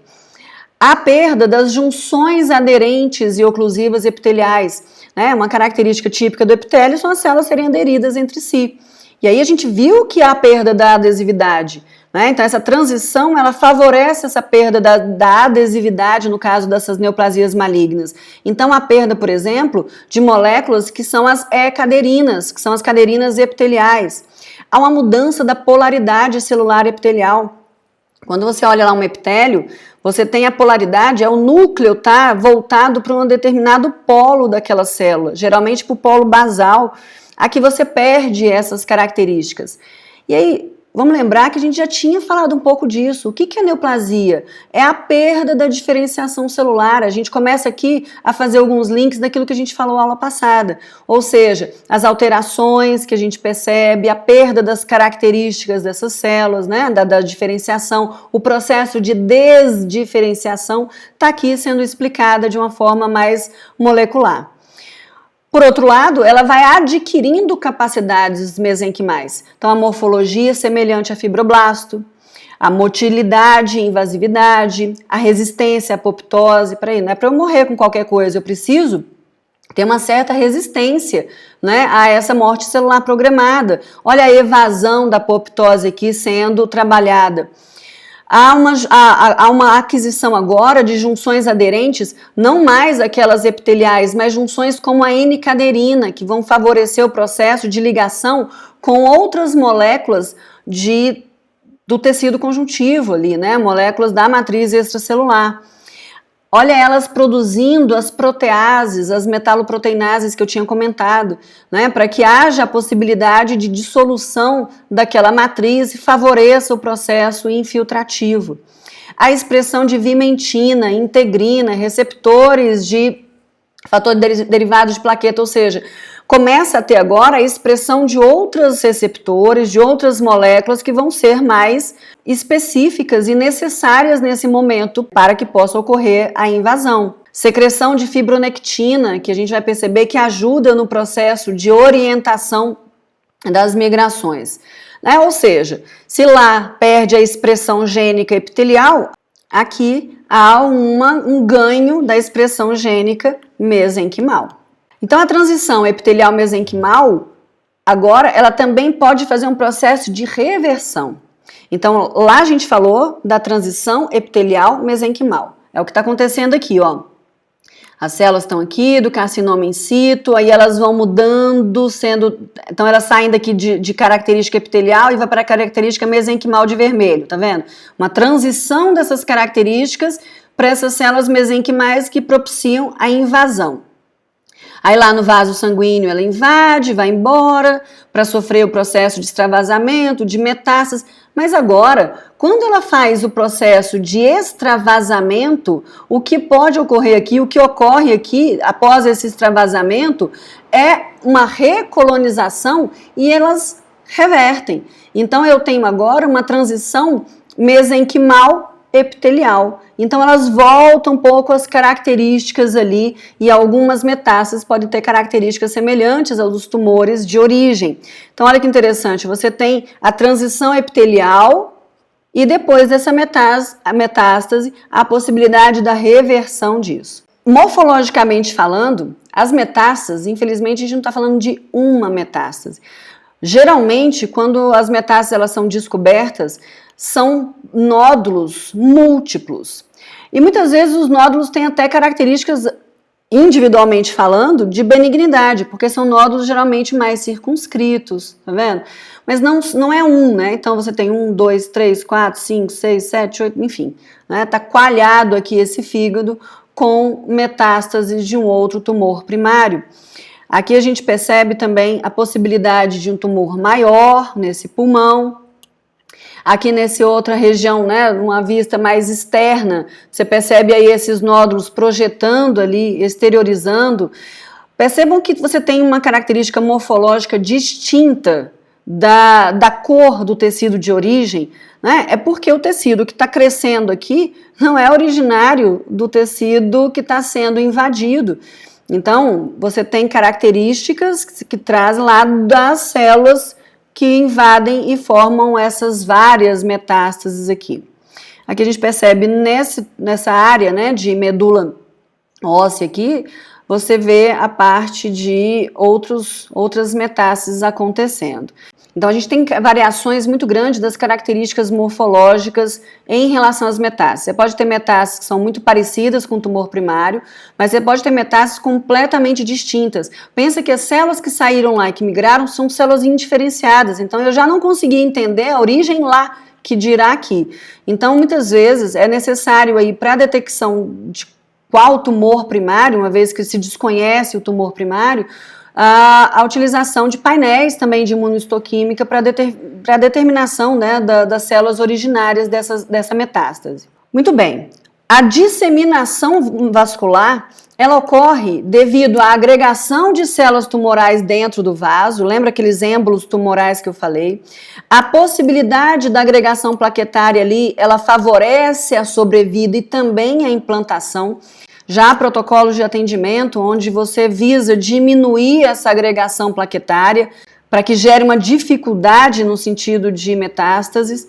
A perda das junções aderentes e oclusivas epiteliais, né, uma característica típica do epitélio são as células serem aderidas entre si. E aí a gente viu que há a perda da adesividade, né? Então essa transição ela favorece essa perda da adesividade no caso dessas neoplasias malignas. Então a perda, por exemplo, de moléculas que são as E-caderinas, que são as caderinas epiteliais. Há uma mudança da polaridade celular epitelial. Quando você olha lá um epitélio, você tem a polaridade, o núcleo está voltado para um determinado polo daquela célula, geralmente para o polo basal. Aqui você perde essas características. E aí, vamos lembrar que a gente já tinha falado um pouco disso. O que é neoplasia? É a perda da diferenciação celular. A gente começa aqui a fazer alguns links daquilo que a gente falou na aula passada. Ou seja, as alterações que a gente percebe, a perda das características dessas células, né, da diferenciação, o processo de desdiferenciação está aqui sendo explicada de uma forma mais molecular. Por outro lado, ela vai adquirindo capacidades mesenquimais. Então, a morfologia semelhante a fibroblasto, a motilidade, invasividade, a resistência à apoptose. Peraí, não é para eu morrer com qualquer coisa, eu preciso ter uma certa resistência, né, a essa morte celular programada. Olha a evasão da apoptose aqui sendo trabalhada. Há uma aquisição agora de junções aderentes, não mais aquelas epiteliais, mas junções como a N-caderina, que vão favorecer o processo de ligação com outras moléculas do tecido conjuntivo ali, né? Moléculas da matriz extracelular. Olha elas produzindo as proteases, as metaloproteinases que eu tinha comentado, né, para que haja a possibilidade de dissolução daquela matriz e favoreça o processo infiltrativo. A expressão de vimentina, integrina, receptores de fator derivado de plaqueta, ou seja, começa a ter agora a expressão de outros receptores, de outras moléculas que vão ser mais específicas e necessárias nesse momento para que possa ocorrer a invasão. Secreção de fibronectina, que a gente vai perceber que ajuda no processo de orientação das migrações. Né? Ou seja, se lá perde a expressão gênica epitelial, aqui há um ganho da expressão gênica mesenquimal. Então, a transição epitelial-mesenquimal, agora, ela também pode fazer um processo de reversão. Então, lá a gente falou da transição epitelial-mesenquimal. É o que está acontecendo aqui, ó. As células estão aqui, do carcinoma in situ, aí elas vão mudando, então elas saem daqui de característica epitelial e vai para a característica mesenquimal de vermelho, tá vendo? Uma transição dessas características para essas células mesenquimais que propiciam a invasão. Aí lá no vaso sanguíneo ela invade, vai embora para sofrer o processo de extravasamento, de metástase. Mas agora, quando ela faz o processo de extravasamento, o que pode ocorrer aqui, o que ocorre aqui após esse extravasamento é uma recolonização e elas revertem. Então eu tenho agora uma transição mesenquimal epitelial. Então elas voltam um pouco às características ali e algumas metástases podem ter características semelhantes aos dos tumores de origem. Então olha que interessante, você tem a transição epitelial e depois dessa metástase a possibilidade da reversão disso. Morfologicamente falando, as metástases, infelizmente a gente não está falando de uma metástase. Geralmente, quando as metástases elas são descobertas, são nódulos múltiplos. E muitas vezes os nódulos têm até características, individualmente falando, de benignidade, porque são nódulos geralmente mais circunscritos, tá vendo? Mas não é um, né? Então você tem 1, 2, 3, 4, 5, 6, 7, 8, enfim. Né? Tá coalhado aqui esse fígado com metástases de um outro tumor primário. Aqui a gente percebe também a possibilidade de um tumor maior nesse pulmão. Aqui nessa outra região, né, uma vista mais externa, você percebe aí esses nódulos projetando ali, exteriorizando. Percebam que você tem uma característica morfológica distinta da cor do tecido de origem, né? É porque o tecido que está crescendo aqui não é originário do tecido que está sendo invadido. Então, você tem características que trazem lá das células que invadem e formam essas várias metástases aqui. Aqui a gente percebe nessa área, né, de medula óssea aqui, você vê a parte de outras metástases acontecendo. Então, a gente tem variações muito grandes das características morfológicas em relação às metástases. Você pode ter metástases que são muito parecidas com o tumor primário, mas você pode ter metástases completamente distintas. Pensa que as células que saíram lá e que migraram são células indiferenciadas, então eu já não consegui entender a origem lá que dirá aqui. Então, muitas vezes é necessário aí para a detecção de qual tumor primário, uma vez que se desconhece o tumor primário, a utilização de painéis também de imunohistoquímica para a determinação, né, das células originárias dessa metástase. Muito bem, a disseminação vascular, ela ocorre devido à agregação de células tumorais dentro do vaso, lembra aqueles êmbolos tumorais que eu falei? A possibilidade da agregação plaquetária ali, ela favorece a sobrevida e também a implantação. Já há protocolos de atendimento onde você visa diminuir essa agregação plaquetária para que gere uma dificuldade no sentido de metástases.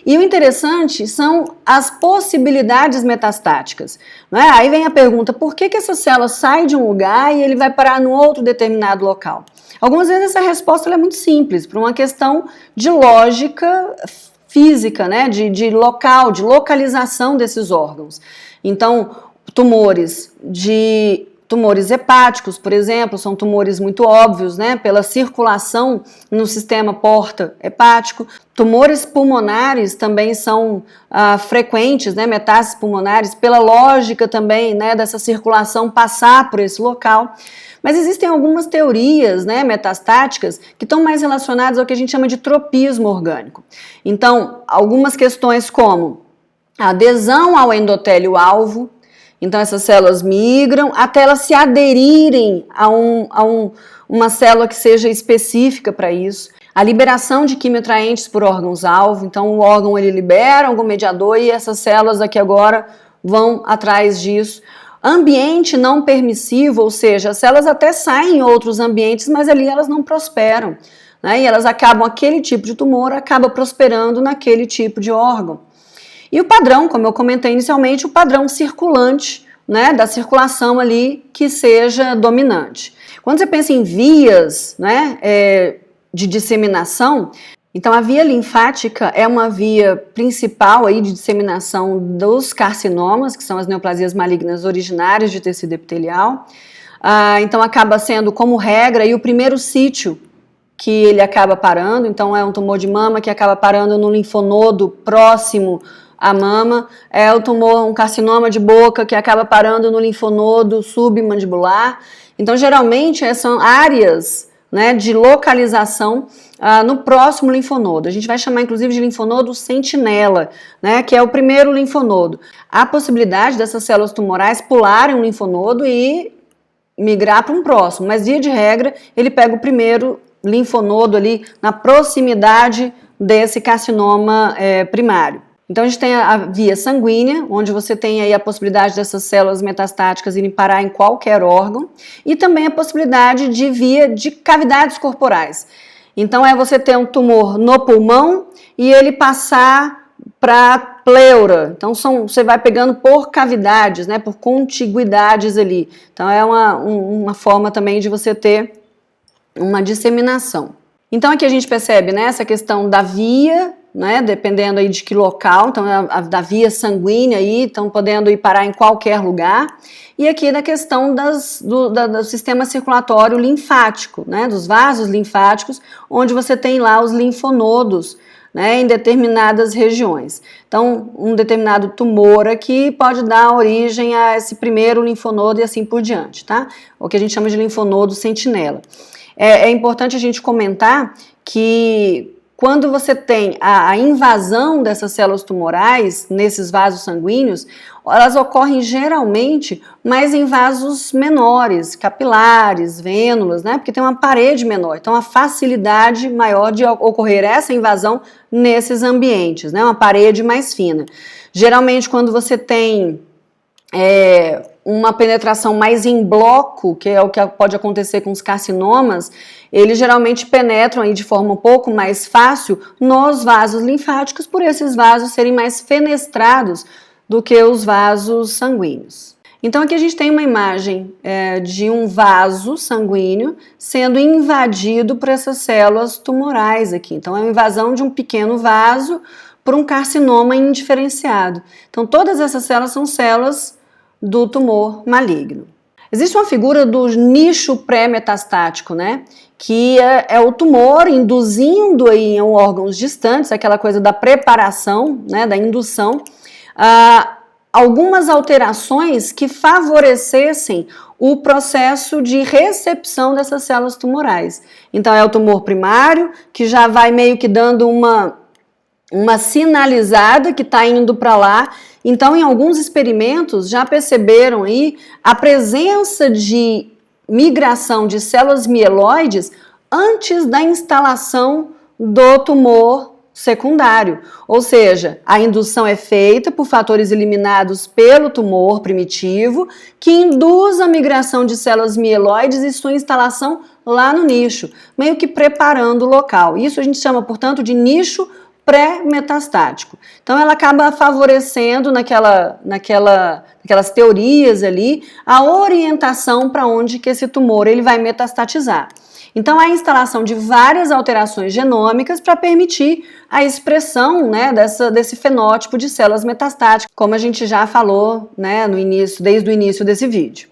E o interessante são as possibilidades metastáticas, não é? Aí vem a pergunta, por que essa célula sai de um lugar e ele vai parar num outro determinado local? Algumas vezes essa resposta é muito simples, por uma questão de lógica física, né? de local, de localização desses órgãos. Então, tumores hepáticos, por exemplo, são tumores muito óbvios, né, pela circulação no sistema porta hepático. Tumores pulmonares também são frequentes, né, metástases pulmonares, pela lógica também, né, dessa circulação passar por esse local. Mas existem algumas teorias, né, metastáticas que estão mais relacionadas ao que a gente chama de tropismo orgânico. Então, algumas questões como a adesão ao endotélio-alvo. Então, essas células migram até elas se aderirem a uma célula que seja específica para isso. A liberação de quimiotraentes por órgãos-alvo. Então, o órgão ele libera algum mediador e essas células aqui agora vão atrás disso. Ambiente não permissivo, ou seja, as células até saem em outros ambientes, mas ali elas não prosperam, né? E elas acabam, aquele tipo de tumor acaba prosperando naquele tipo de órgão. E o padrão, como eu comentei inicialmente, o padrão circulante, né, da circulação ali que seja dominante. Quando você pensa em vias, né, de disseminação, então a via linfática é uma via principal aí de disseminação dos carcinomas, que são as neoplasias malignas originárias de tecido epitelial. Então acaba sendo, como regra, aí, o primeiro sítio que ele acaba parando. Então é um tumor de mama que acaba parando no linfonodo próximo à mama, é o tumor, um carcinoma de boca que acaba parando no linfonodo submandibular. Então, geralmente, são áreas, né, de localização no próximo linfonodo. A gente vai chamar, inclusive, de linfonodo sentinela, né, que é o primeiro linfonodo. Há a possibilidade dessas células tumorais pularem um linfonodo e migrar para um próximo, mas, via de regra, ele pega o primeiro linfonodo ali na proximidade desse carcinoma primário. Então, a gente tem a via sanguínea, onde você tem aí a possibilidade dessas células metastáticas irem parar em qualquer órgão, e também a possibilidade de via de cavidades corporais. Então, é você ter um tumor no pulmão e ele passar para pleura. Então, você vai pegando por cavidades, né, por contiguidades ali. Então, é uma forma também de você ter uma disseminação. Então, aqui a gente percebe, né, essa questão da via, né, dependendo aí de que local, então da via sanguínea aí, estão podendo ir parar em qualquer lugar, e aqui da questão do sistema circulatório linfático, né, dos vasos linfáticos, onde você tem lá os linfonodos, né, em determinadas regiões. Então, um determinado tumor aqui pode dar origem a esse primeiro linfonodo e assim por diante, tá? O que a gente chama de linfonodo sentinela. É importante a gente comentar que quando você tem a invasão dessas células tumorais nesses vasos sanguíneos, elas ocorrem geralmente mais em vasos menores, capilares, vênulas, né? Porque tem uma parede menor, então a facilidade maior de ocorrer essa invasão nesses ambientes, né? Uma parede mais fina. Geralmente quando você tem uma penetração mais em bloco, que é o que pode acontecer com os carcinomas, eles geralmente penetram aí de forma um pouco mais fácil nos vasos linfáticos, por esses vasos serem mais fenestrados do que os vasos sanguíneos. Então aqui a gente tem uma imagem de um vaso sanguíneo sendo invadido por essas células tumorais aqui. Então é uma invasão de um pequeno vaso por um carcinoma indiferenciado. Então todas essas células são células do tumor maligno. Existe uma figura do nicho pré-metastático, né? Que é o tumor induzindo aí em órgãos distantes, aquela coisa da preparação, né, da indução, algumas alterações que favorecessem o processo de recepção dessas células tumorais. Então é o tumor primário, que já vai meio que dando uma sinalizada que está indo para lá. Então, em alguns experimentos, já perceberam aí a presença de migração de células mieloides antes da instalação do tumor secundário. Ou seja, a indução é feita por fatores eliminados pelo tumor primitivo, que induz a migração de células mieloides e sua instalação lá no nicho, meio que preparando o local. Isso a gente chama, portanto, de nicho pré-metastático. Então ela acaba favorecendo naquelas teorias ali a orientação para onde que esse tumor ele vai metastatizar. Então a instalação de várias alterações genômicas para permitir a expressão, né, desse fenótipo de células metastáticas, como a gente já falou, né, desde o início desse vídeo.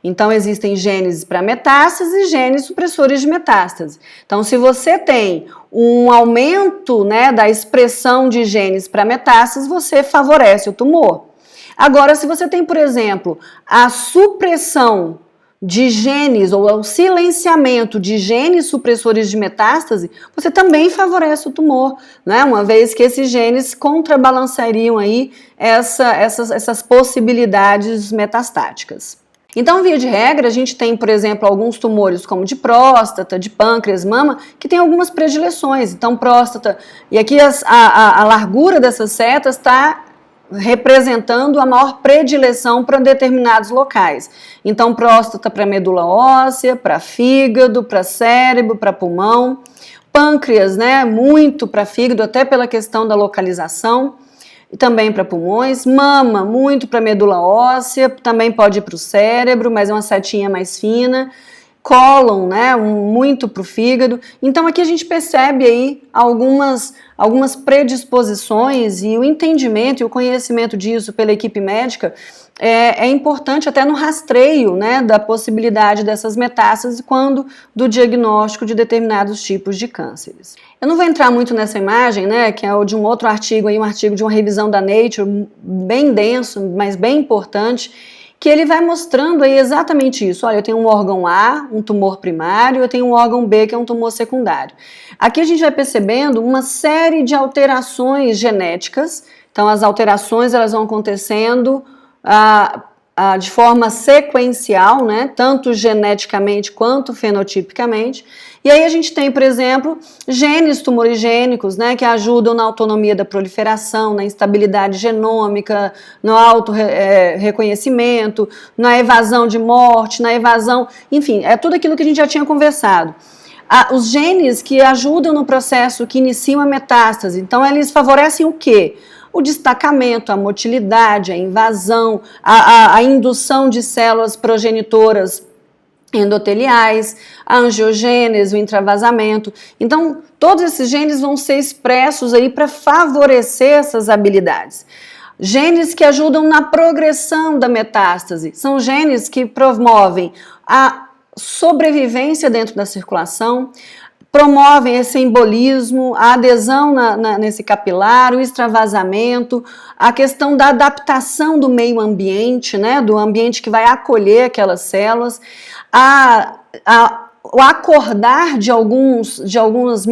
Então, existem genes para metástase e genes supressores de metástase. Então, se você tem um aumento, né, da expressão de genes para metástase, você favorece o tumor. Agora, se você tem, por exemplo, a supressão de genes ou o silenciamento de genes supressores de metástase, você também favorece o tumor, né? Uma vez que esses genes contrabalançariam aí essas possibilidades metastáticas. Então, via de regra, a gente tem, por exemplo, alguns tumores como de próstata, de pâncreas, mama, que tem algumas predileções. Então, próstata, e aqui a largura dessas setas está representando a maior predileção para determinados locais. Então, próstata para medula óssea, para fígado, para cérebro, para pulmão. Pâncreas, né, muito para fígado, até pela questão da localização. E também para pulmões, mama, muito para medula óssea, também pode ir para o cérebro, mas é uma setinha mais fina, cólon, né, muito para o fígado. Então aqui a gente percebe aí algumas predisposições e o entendimento e o conhecimento disso pela equipe médica é importante até no rastreio, né, da possibilidade dessas metástases quando do diagnóstico de determinados tipos de cânceres. Eu não vou entrar muito nessa imagem, né, que é o de um outro artigo, aí, um artigo de uma revisão da Nature, bem denso, mas bem importante, que ele vai mostrando aí exatamente isso. Olha, eu tenho um órgão A, um tumor primário, eu tenho um órgão B, que é um tumor secundário. Aqui a gente vai percebendo uma série de alterações genéticas. Então, as alterações elas vão acontecendo de forma sequencial, né, tanto geneticamente quanto fenotipicamente. E aí a gente tem, por exemplo, genes tumorigênicos, né, que ajudam na autonomia da proliferação, na instabilidade genômica, no auto-reconhecimento, na evasão de morte, na evasão, enfim, é tudo aquilo que a gente já tinha conversado. Os genes que ajudam no processo que iniciam a metástase, então eles favorecem o quê? O destacamento, a motilidade, a invasão, a indução de células progenitoras endoteliais, a angiogênese, o intravasamento. Então, todos esses genes vão ser expressos aí para favorecer essas habilidades. Genes que ajudam na progressão da metástase, são genes que promovem a sobrevivência dentro da circulação, promovem esse embolismo, a adesão nesse capilar, o extravasamento, a questão da adaptação do meio ambiente, né, do ambiente que vai acolher aquelas células, o acordar de algumas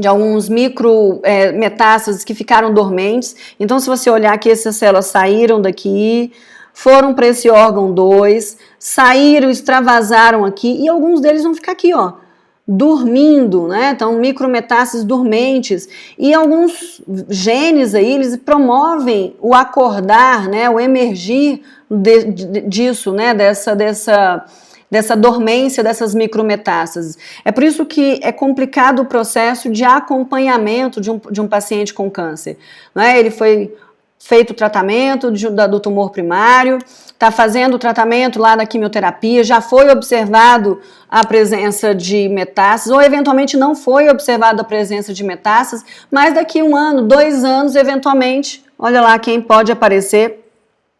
alguns micrometástases que ficaram dormentes. Então, se você olhar aqui, essas células saíram daqui, foram para esse órgão 2, saíram, extravasaram aqui, e alguns deles vão ficar aqui, ó, dormindo, né? Então, micrometástases dormentes. E alguns genes aí, eles promovem o acordar, né? O emergir disso, né? Dessa dormência dessas micrometástases. É por isso que é complicado o processo de acompanhamento de um paciente com câncer. Não é? Ele foi feito o tratamento do tumor primário, está fazendo o tratamento lá da quimioterapia, já foi observado a presença de metástases, ou eventualmente não foi observada a presença de metástases, mas daqui 1 ano, 2 anos, eventualmente, olha lá quem pode aparecer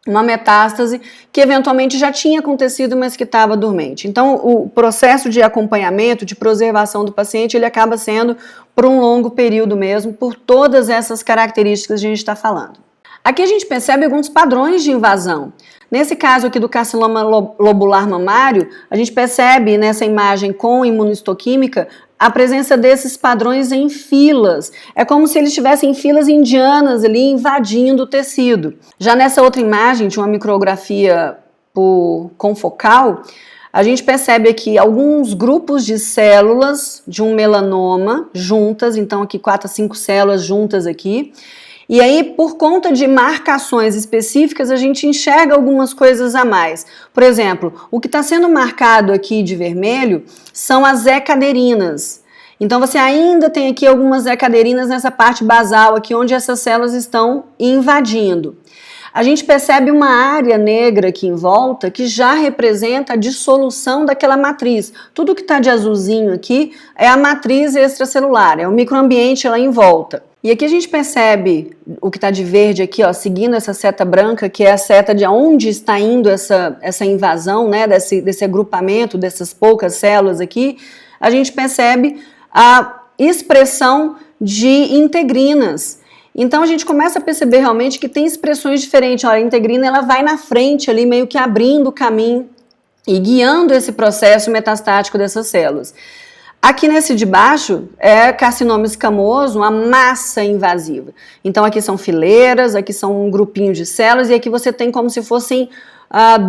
uma metástase que eventualmente já tinha acontecido, mas que estava dormente. Então, o processo de acompanhamento, de preservação do paciente, ele acaba sendo por um longo período mesmo, por todas essas características que a gente está falando. Aqui a gente percebe alguns padrões de invasão. Nesse caso aqui do carcinoma lobular mamário, a gente percebe nessa imagem com imunohistoquímica a presença desses padrões em filas. É como se eles estivessem em filas indianas ali invadindo o tecido. Já nessa outra imagem, de uma micrografia confocal, a gente percebe aqui alguns grupos de células de um melanoma juntas, então aqui 4 a 5 células juntas aqui. E aí, por conta de marcações específicas, a gente enxerga algumas coisas a mais. Por exemplo, o que está sendo marcado aqui de vermelho são as ecaderinas. Então, você ainda tem aqui algumas ecaderinas nessa parte basal aqui, onde essas células estão invadindo. A gente percebe uma área negra aqui em volta que já representa a dissolução daquela matriz. Tudo que está de azulzinho aqui é a matriz extracelular, é o microambiente lá em volta. E aqui a gente percebe o que está de verde aqui, ó, seguindo essa seta branca, que é a seta de onde está indo essa invasão, né, desse agrupamento, dessas poucas células aqui. A gente percebe a expressão de integrinas. Então a gente começa a perceber realmente que tem expressões diferentes. Olha, a integrina ela vai na frente ali, meio que abrindo o caminho e guiando esse processo metastático dessas células. Aqui nesse de baixo é carcinoma escamoso, uma massa invasiva. Então aqui são fileiras, aqui são um grupinho de células e aqui você tem como se fossem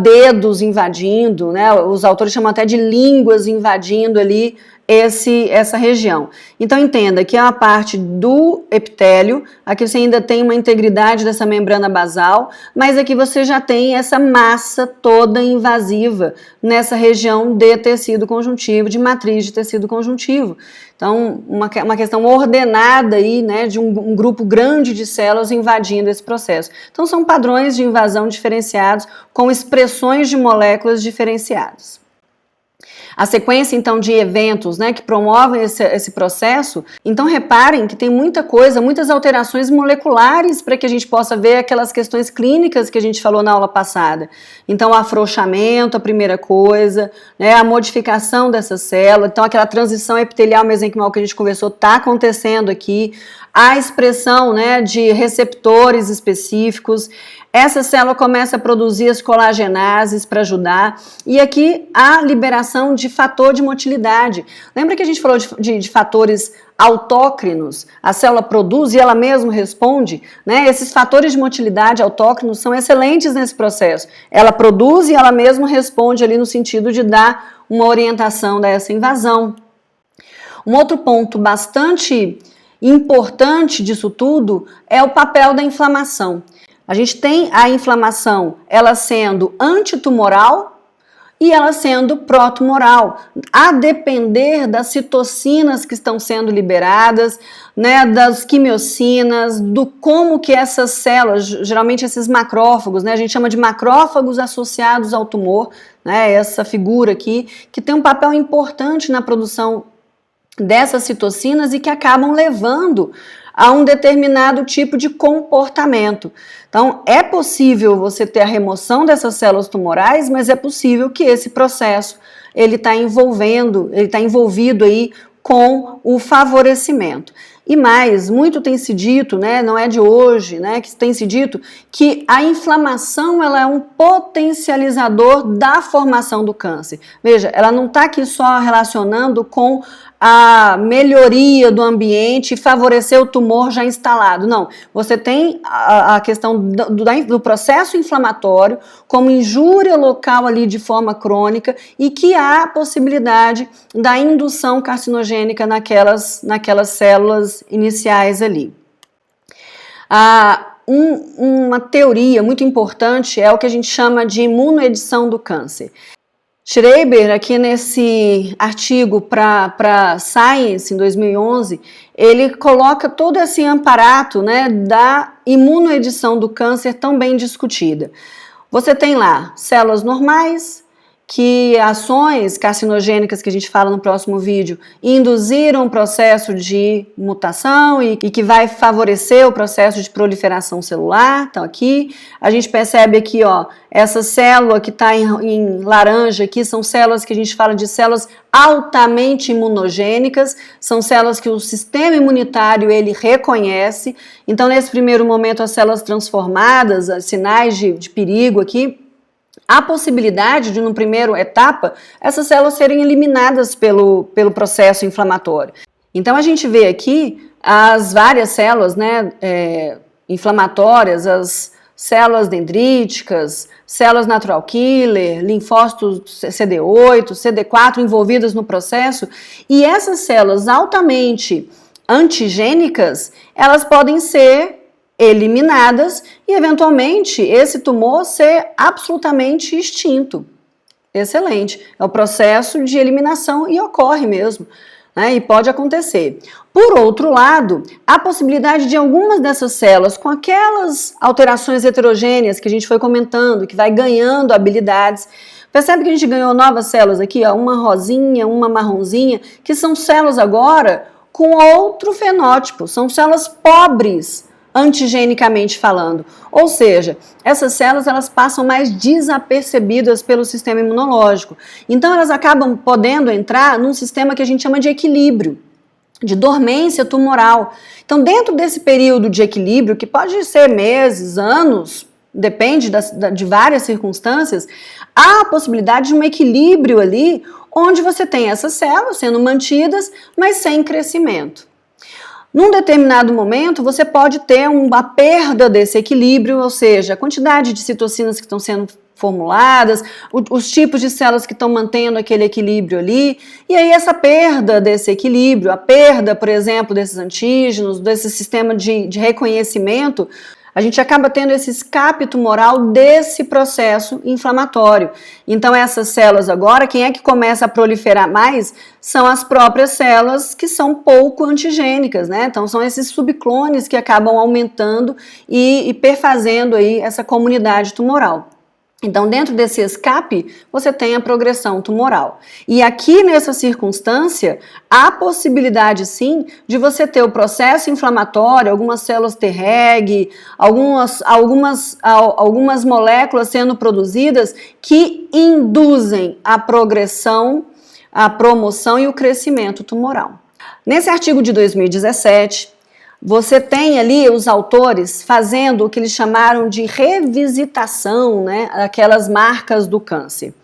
dedos invadindo, né? Os autores chamam até de línguas invadindo ali essa região. Então entenda que é uma parte do epitélio, aqui você ainda tem uma integridade dessa membrana basal, mas aqui você já tem essa massa toda invasiva nessa região de tecido conjuntivo, de matriz de tecido conjuntivo. Então, uma questão ordenada aí, né, de um grupo grande de células invadindo esse processo. Então, são padrões de invasão diferenciados com expressões de moléculas diferenciadas. A sequência, então, de eventos, né, que promovem esse processo, então reparem que tem muita coisa, muitas alterações moleculares para que a gente possa ver aquelas questões clínicas que a gente falou na aula passada. Então, o afrouxamento, a primeira coisa, né, a modificação dessa célula, então aquela transição epitelial mesenquimal que a gente conversou está acontecendo aqui, a expressão, né, de receptores específicos. Essa célula começa a produzir as colagenases para ajudar, e aqui a liberação de fator de motilidade. Lembra que a gente falou de fatores autócrinos? A célula produz e ela mesma responde, né? Esses fatores de motilidade autócrinos são excelentes nesse processo. Ela produz e ela mesma responde ali no sentido de dar uma orientação dessa invasão. Um outro ponto bastante importante disso tudo é o papel da inflamação. A gente tem a inflamação, ela sendo antitumoral e ela sendo protumoral, a depender das citocinas que estão sendo liberadas, né, das quimiocinas, do como que essas células, geralmente esses macrófagos, né, a gente chama de macrófagos associados ao tumor, né, essa figura aqui, que tem um papel importante na produção dessas citocinas e que acabam levando a um determinado tipo de comportamento. Então, é possível você ter a remoção dessas células tumorais, mas é possível que esse processo ele está envolvido aí com o favorecimento. E mais, muito tem se dito, né, não é de hoje, né, que tem se dito que a inflamação ela é um potencializador da formação do câncer. Veja, ela não está aqui só relacionando com a melhoria do ambiente e favorecer o tumor já instalado. Não, você tem a questão do processo inflamatório como injúria local ali de forma crônica e que há a possibilidade da indução carcinogênica naquelas células iniciais ali. Uma teoria muito importante é o que a gente chama de imunoedição do câncer. Schreiber, aqui nesse artigo para Science, em 2011, ele coloca todo esse aparato, né, da imunoedição do câncer tão bem discutida. Você tem lá células normais, que ações carcinogênicas que a gente fala no próximo vídeo induziram um processo de mutação e que vai favorecer o processo de proliferação celular. Então aqui a gente percebe aqui, ó, essa célula que está em laranja aqui são células que a gente fala de células altamente imunogênicas, são células que o sistema imunitário ele reconhece. Então nesse primeiro momento as células transformadas, sinais de perigo aqui, há possibilidade de, numa primeira etapa, essas células serem eliminadas pelo processo inflamatório. Então, a gente vê aqui as várias células, né, inflamatórias, as células dendríticas, células natural killer, linfócitos CD8, CD4 envolvidas no processo, e essas células altamente antigênicas, elas podem ser eliminadas e, eventualmente, esse tumor ser absolutamente extinto. Excelente. É o processo de eliminação e ocorre mesmo, né? E pode acontecer. Por outro lado, há possibilidade de algumas dessas células, com aquelas alterações heterogêneas que a gente foi comentando, que vai ganhando habilidades. Percebe que a gente ganhou novas células aqui, ó, uma rosinha, uma marronzinha, que são células agora com outro fenótipo, são células pobres, antigenicamente falando, ou seja, essas células elas passam mais desapercebidas pelo sistema imunológico, então elas acabam podendo entrar num sistema que a gente chama de equilíbrio, de dormência tumoral. Então dentro desse período de equilíbrio, que pode ser meses, anos, depende de várias circunstâncias, há a possibilidade de um equilíbrio ali, onde você tem essas células sendo mantidas, mas sem crescimento. Num determinado momento, você pode ter uma perda desse equilíbrio, ou seja, a quantidade de citocinas que estão sendo formuladas, os tipos de células que estão mantendo aquele equilíbrio ali, e aí essa perda desse equilíbrio, a perda, por exemplo, desses antígenos, desse sistema de reconhecimento, a gente acaba tendo esse escape tumoral desse processo inflamatório. Então essas células agora, quem é que começa a proliferar mais? São as próprias células que são pouco antigênicas, né? Então são esses subclones que acabam aumentando e perfazendo aí essa comunidade tumoral. Então, dentro desse escape, você tem a progressão tumoral. E aqui, nessa circunstância, há possibilidade, sim, de você ter o processo inflamatório, algumas células Treg, algumas moléculas sendo produzidas que induzem a progressão, a promoção e o crescimento tumoral. Nesse artigo de 2017, você tem ali os autores fazendo o que eles chamaram de revisitação, né, aquelas marcas do câncer.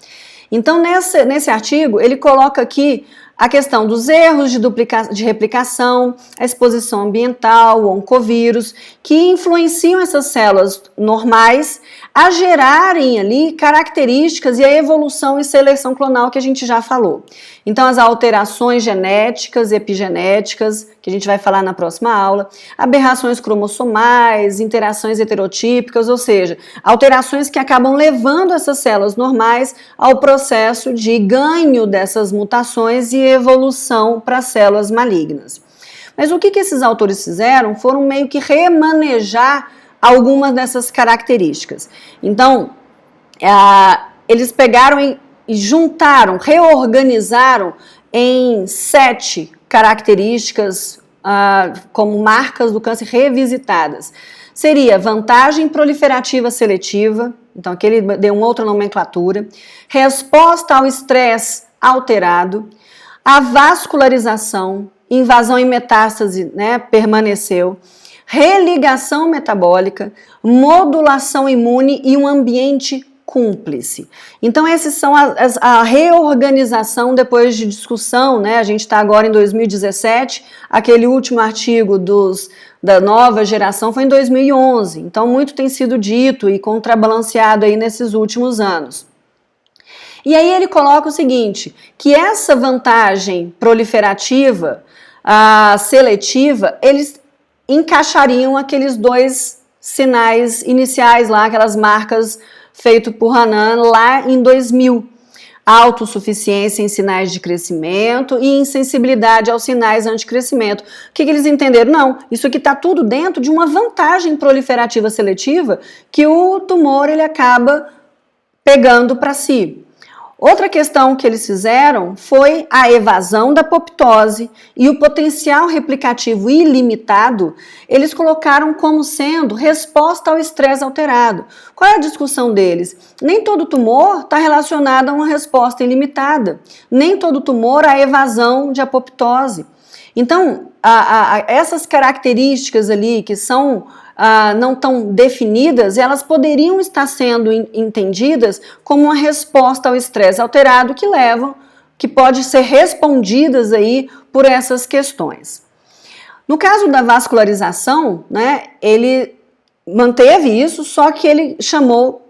Então, nesse artigo, ele coloca aqui a questão dos erros de replicação, a exposição ambiental, o oncovírus, que influenciam essas células normais a gerarem ali características e a evolução e seleção clonal que a gente já falou. Então, as alterações genéticas, epigenéticas, que a gente vai falar na próxima aula, aberrações cromossomais, interações heterotípicas, ou seja, alterações que acabam levando essas células normais ao processo de ganho dessas mutações e evolução para células malignas. Mas o que esses autores fizeram foram meio que remanejar algumas dessas características. Então, eles pegaram e juntaram, reorganizaram em 7 características como marcas do câncer revisitadas. Seria vantagem proliferativa seletiva, então aqui ele deu uma outra nomenclatura, resposta ao estresse alterado, a vascularização, invasão e metástase, né, permaneceu, religação metabólica, modulação imune e um ambiente cúmplice. Então, esses são a reorganização depois de discussão, né? A gente está agora em 2017, aquele último artigo da nova geração foi em 2011, então muito tem sido dito e contrabalanceado aí nesses últimos anos. E aí ele coloca o seguinte, que essa vantagem proliferativa, seletiva, eles encaixariam aqueles dois sinais iniciais lá, aquelas marcas feito por Hanan lá em 2000. Autossuficiência em sinais de crescimento e insensibilidade aos sinais anticrescimento. O que eles entenderam? Não, isso aqui está tudo dentro de uma vantagem proliferativa seletiva que o tumor ele acaba pegando para si. Outra questão que eles fizeram foi a evasão da apoptose e o potencial replicativo ilimitado, eles colocaram como sendo resposta ao estresse alterado. Qual é a discussão deles? Nem todo tumor está relacionado a uma resposta ilimitada, nem todo tumor a evasão de apoptose. Então, essas características ali que são não tão definidas, elas poderiam estar sendo entendidas como uma resposta ao estresse alterado que pode ser respondidas aí por essas questões. No caso da vascularização, né, ele manteve isso, só que ele chamou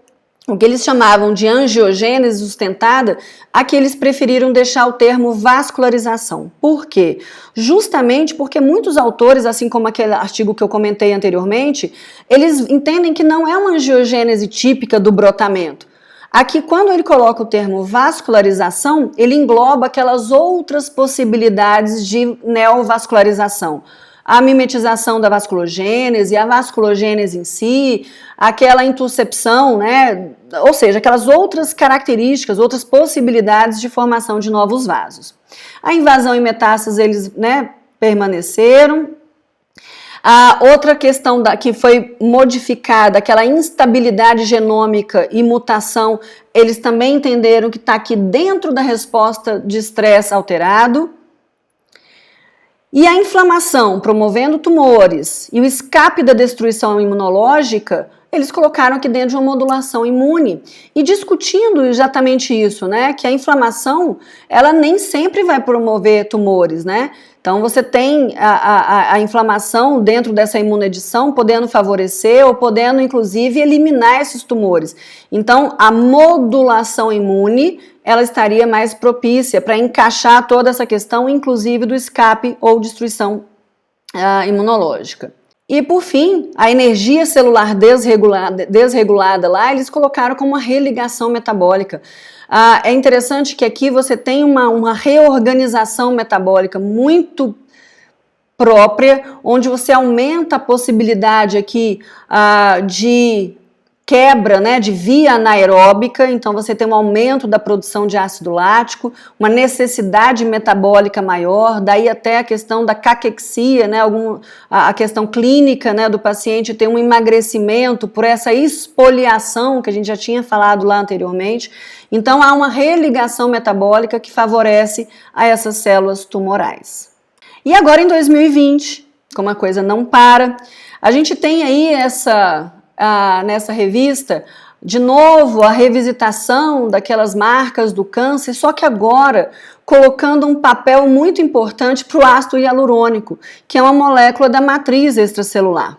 o que eles chamavam de angiogênese sustentada, aqui eles preferiram deixar o termo vascularização. Por quê? Justamente porque muitos autores, assim como aquele artigo que eu comentei anteriormente, eles entendem que não é uma angiogênese típica do brotamento. Aqui, quando ele coloca o termo vascularização, ele engloba aquelas outras possibilidades de neovascularização. A mimetização da vasculogênese, a vasculogênese em si, aquela intuscepção, né? Ou seja, aquelas outras características, outras possibilidades de formação de novos vasos. A invasão e metástase, eles, né, permaneceram. A outra questão que foi modificada, aquela instabilidade genômica e mutação, eles também entenderam que está aqui dentro da resposta de estresse alterado. E a inflamação, promovendo tumores, e o escape da destruição imunológica, eles colocaram aqui dentro de uma modulação imune. E discutindo exatamente isso, né? Que a inflamação, ela nem sempre vai promover tumores, né? Então, você tem a inflamação dentro dessa imunedição podendo favorecer ou podendo, inclusive, eliminar esses tumores. Então, a modulação imune, ela estaria mais propícia para encaixar toda essa questão, inclusive do escape ou destruição imunológica. E, por fim, a energia celular desregulada lá, eles colocaram como uma religação metabólica. É interessante que aqui você tem uma reorganização metabólica muito própria, onde você aumenta a possibilidade aqui de quebra, né, de via anaeróbica, então você tem um aumento da produção de ácido lático, uma necessidade metabólica maior, daí até a questão da caquexia, né, a questão clínica, né, do paciente ter um emagrecimento por essa espoliação que a gente já tinha falado lá anteriormente. Então há uma religação metabólica que favorece a essas células tumorais. E agora em 2020, como a coisa não para, a gente tem aí nessa revista, de novo, a revisitação daquelas marcas do câncer, só que agora colocando um papel muito importante para o ácido hialurônico, que é uma molécula da matriz extracelular.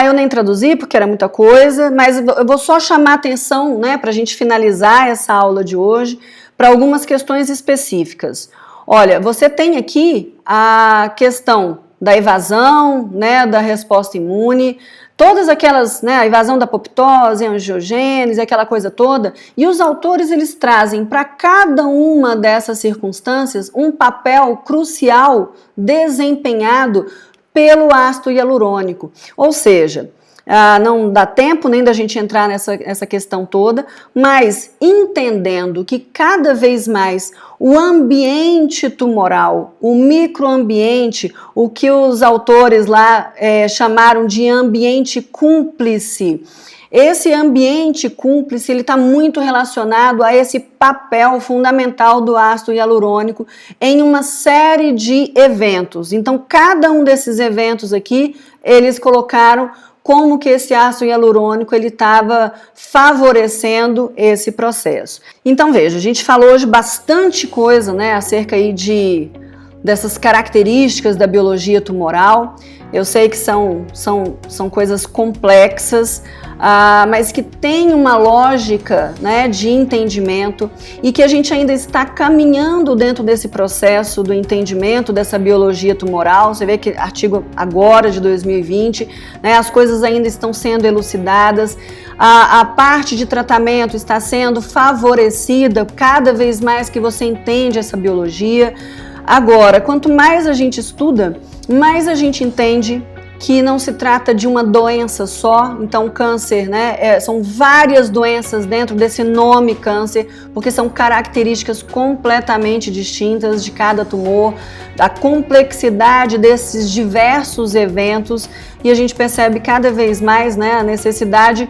Eu nem traduzi porque era muita coisa, mas eu vou só chamar atenção, né, para a gente finalizar essa aula de hoje, para algumas questões específicas. Olha, você tem aqui a questão da evasão, né, da resposta imune, todas aquelas, né, a invasão da apoptose, a angiogênese, aquela coisa toda, e os autores eles trazem para cada uma dessas circunstâncias um papel crucial desempenhado pelo ácido hialurônico. Ou seja, não dá tempo nem da gente entrar nessa questão toda, mas entendendo que cada vez mais o ambiente tumoral, o microambiente, o que os autores lá chamaram de ambiente cúmplice, esse ambiente cúmplice ele está muito relacionado a esse papel fundamental do ácido hialurônico em uma série de eventos. Então, cada um desses eventos aqui, eles colocaram como que esse ácido hialurônico ele estava favorecendo esse processo. Então, veja, a gente falou hoje bastante coisa, né, acerca aí dessas características da biologia tumoral. Eu sei que são coisas complexas, mas que tem uma lógica, né, de entendimento e que a gente ainda está caminhando dentro desse processo do entendimento dessa biologia tumoral. Você vê que artigo agora de 2020, né, as coisas ainda estão sendo elucidadas, a parte de tratamento está sendo favorecida cada vez mais que você entende essa biologia. Agora, quanto mais a gente estuda, mais a gente entende que não se trata de uma doença só. Então, câncer, né, são várias doenças dentro desse nome câncer, porque são características completamente distintas de cada tumor, da complexidade desses diversos eventos, e a gente percebe cada vez mais, né, a necessidade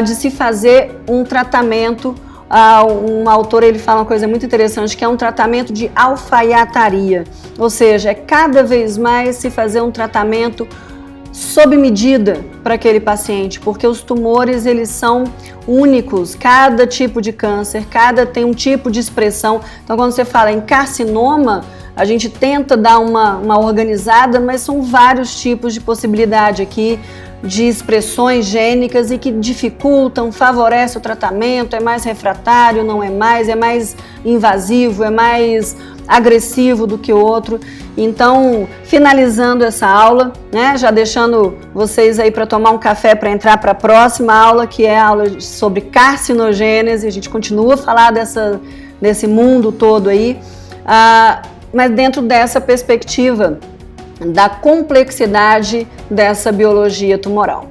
de se fazer um tratamento. Um autor ele fala uma coisa muito interessante, que é um tratamento de alfaiataria, ou seja, é cada vez mais se fazer um tratamento sob medida para aquele paciente, porque os tumores eles são únicos, cada tipo de câncer, tem um tipo de expressão. Então, quando você fala em carcinoma, a gente tenta dar uma organizada, mas são vários tipos de possibilidade aqui, de expressões gênicas e que dificultam, favorecem o tratamento, é mais refratário, não é mais invasivo, é mais agressivo do que o outro. Então, finalizando essa aula, né, já deixando vocês aí para tomar um café para entrar para a próxima aula, que é a aula sobre carcinogênese. A gente continua a falar desse mundo todo aí, mas dentro dessa perspectiva da complexidade dessa biologia tumoral.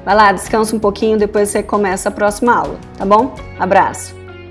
Vai lá, descansa um pouquinho, depois você começa a próxima aula, tá bom? Abraço!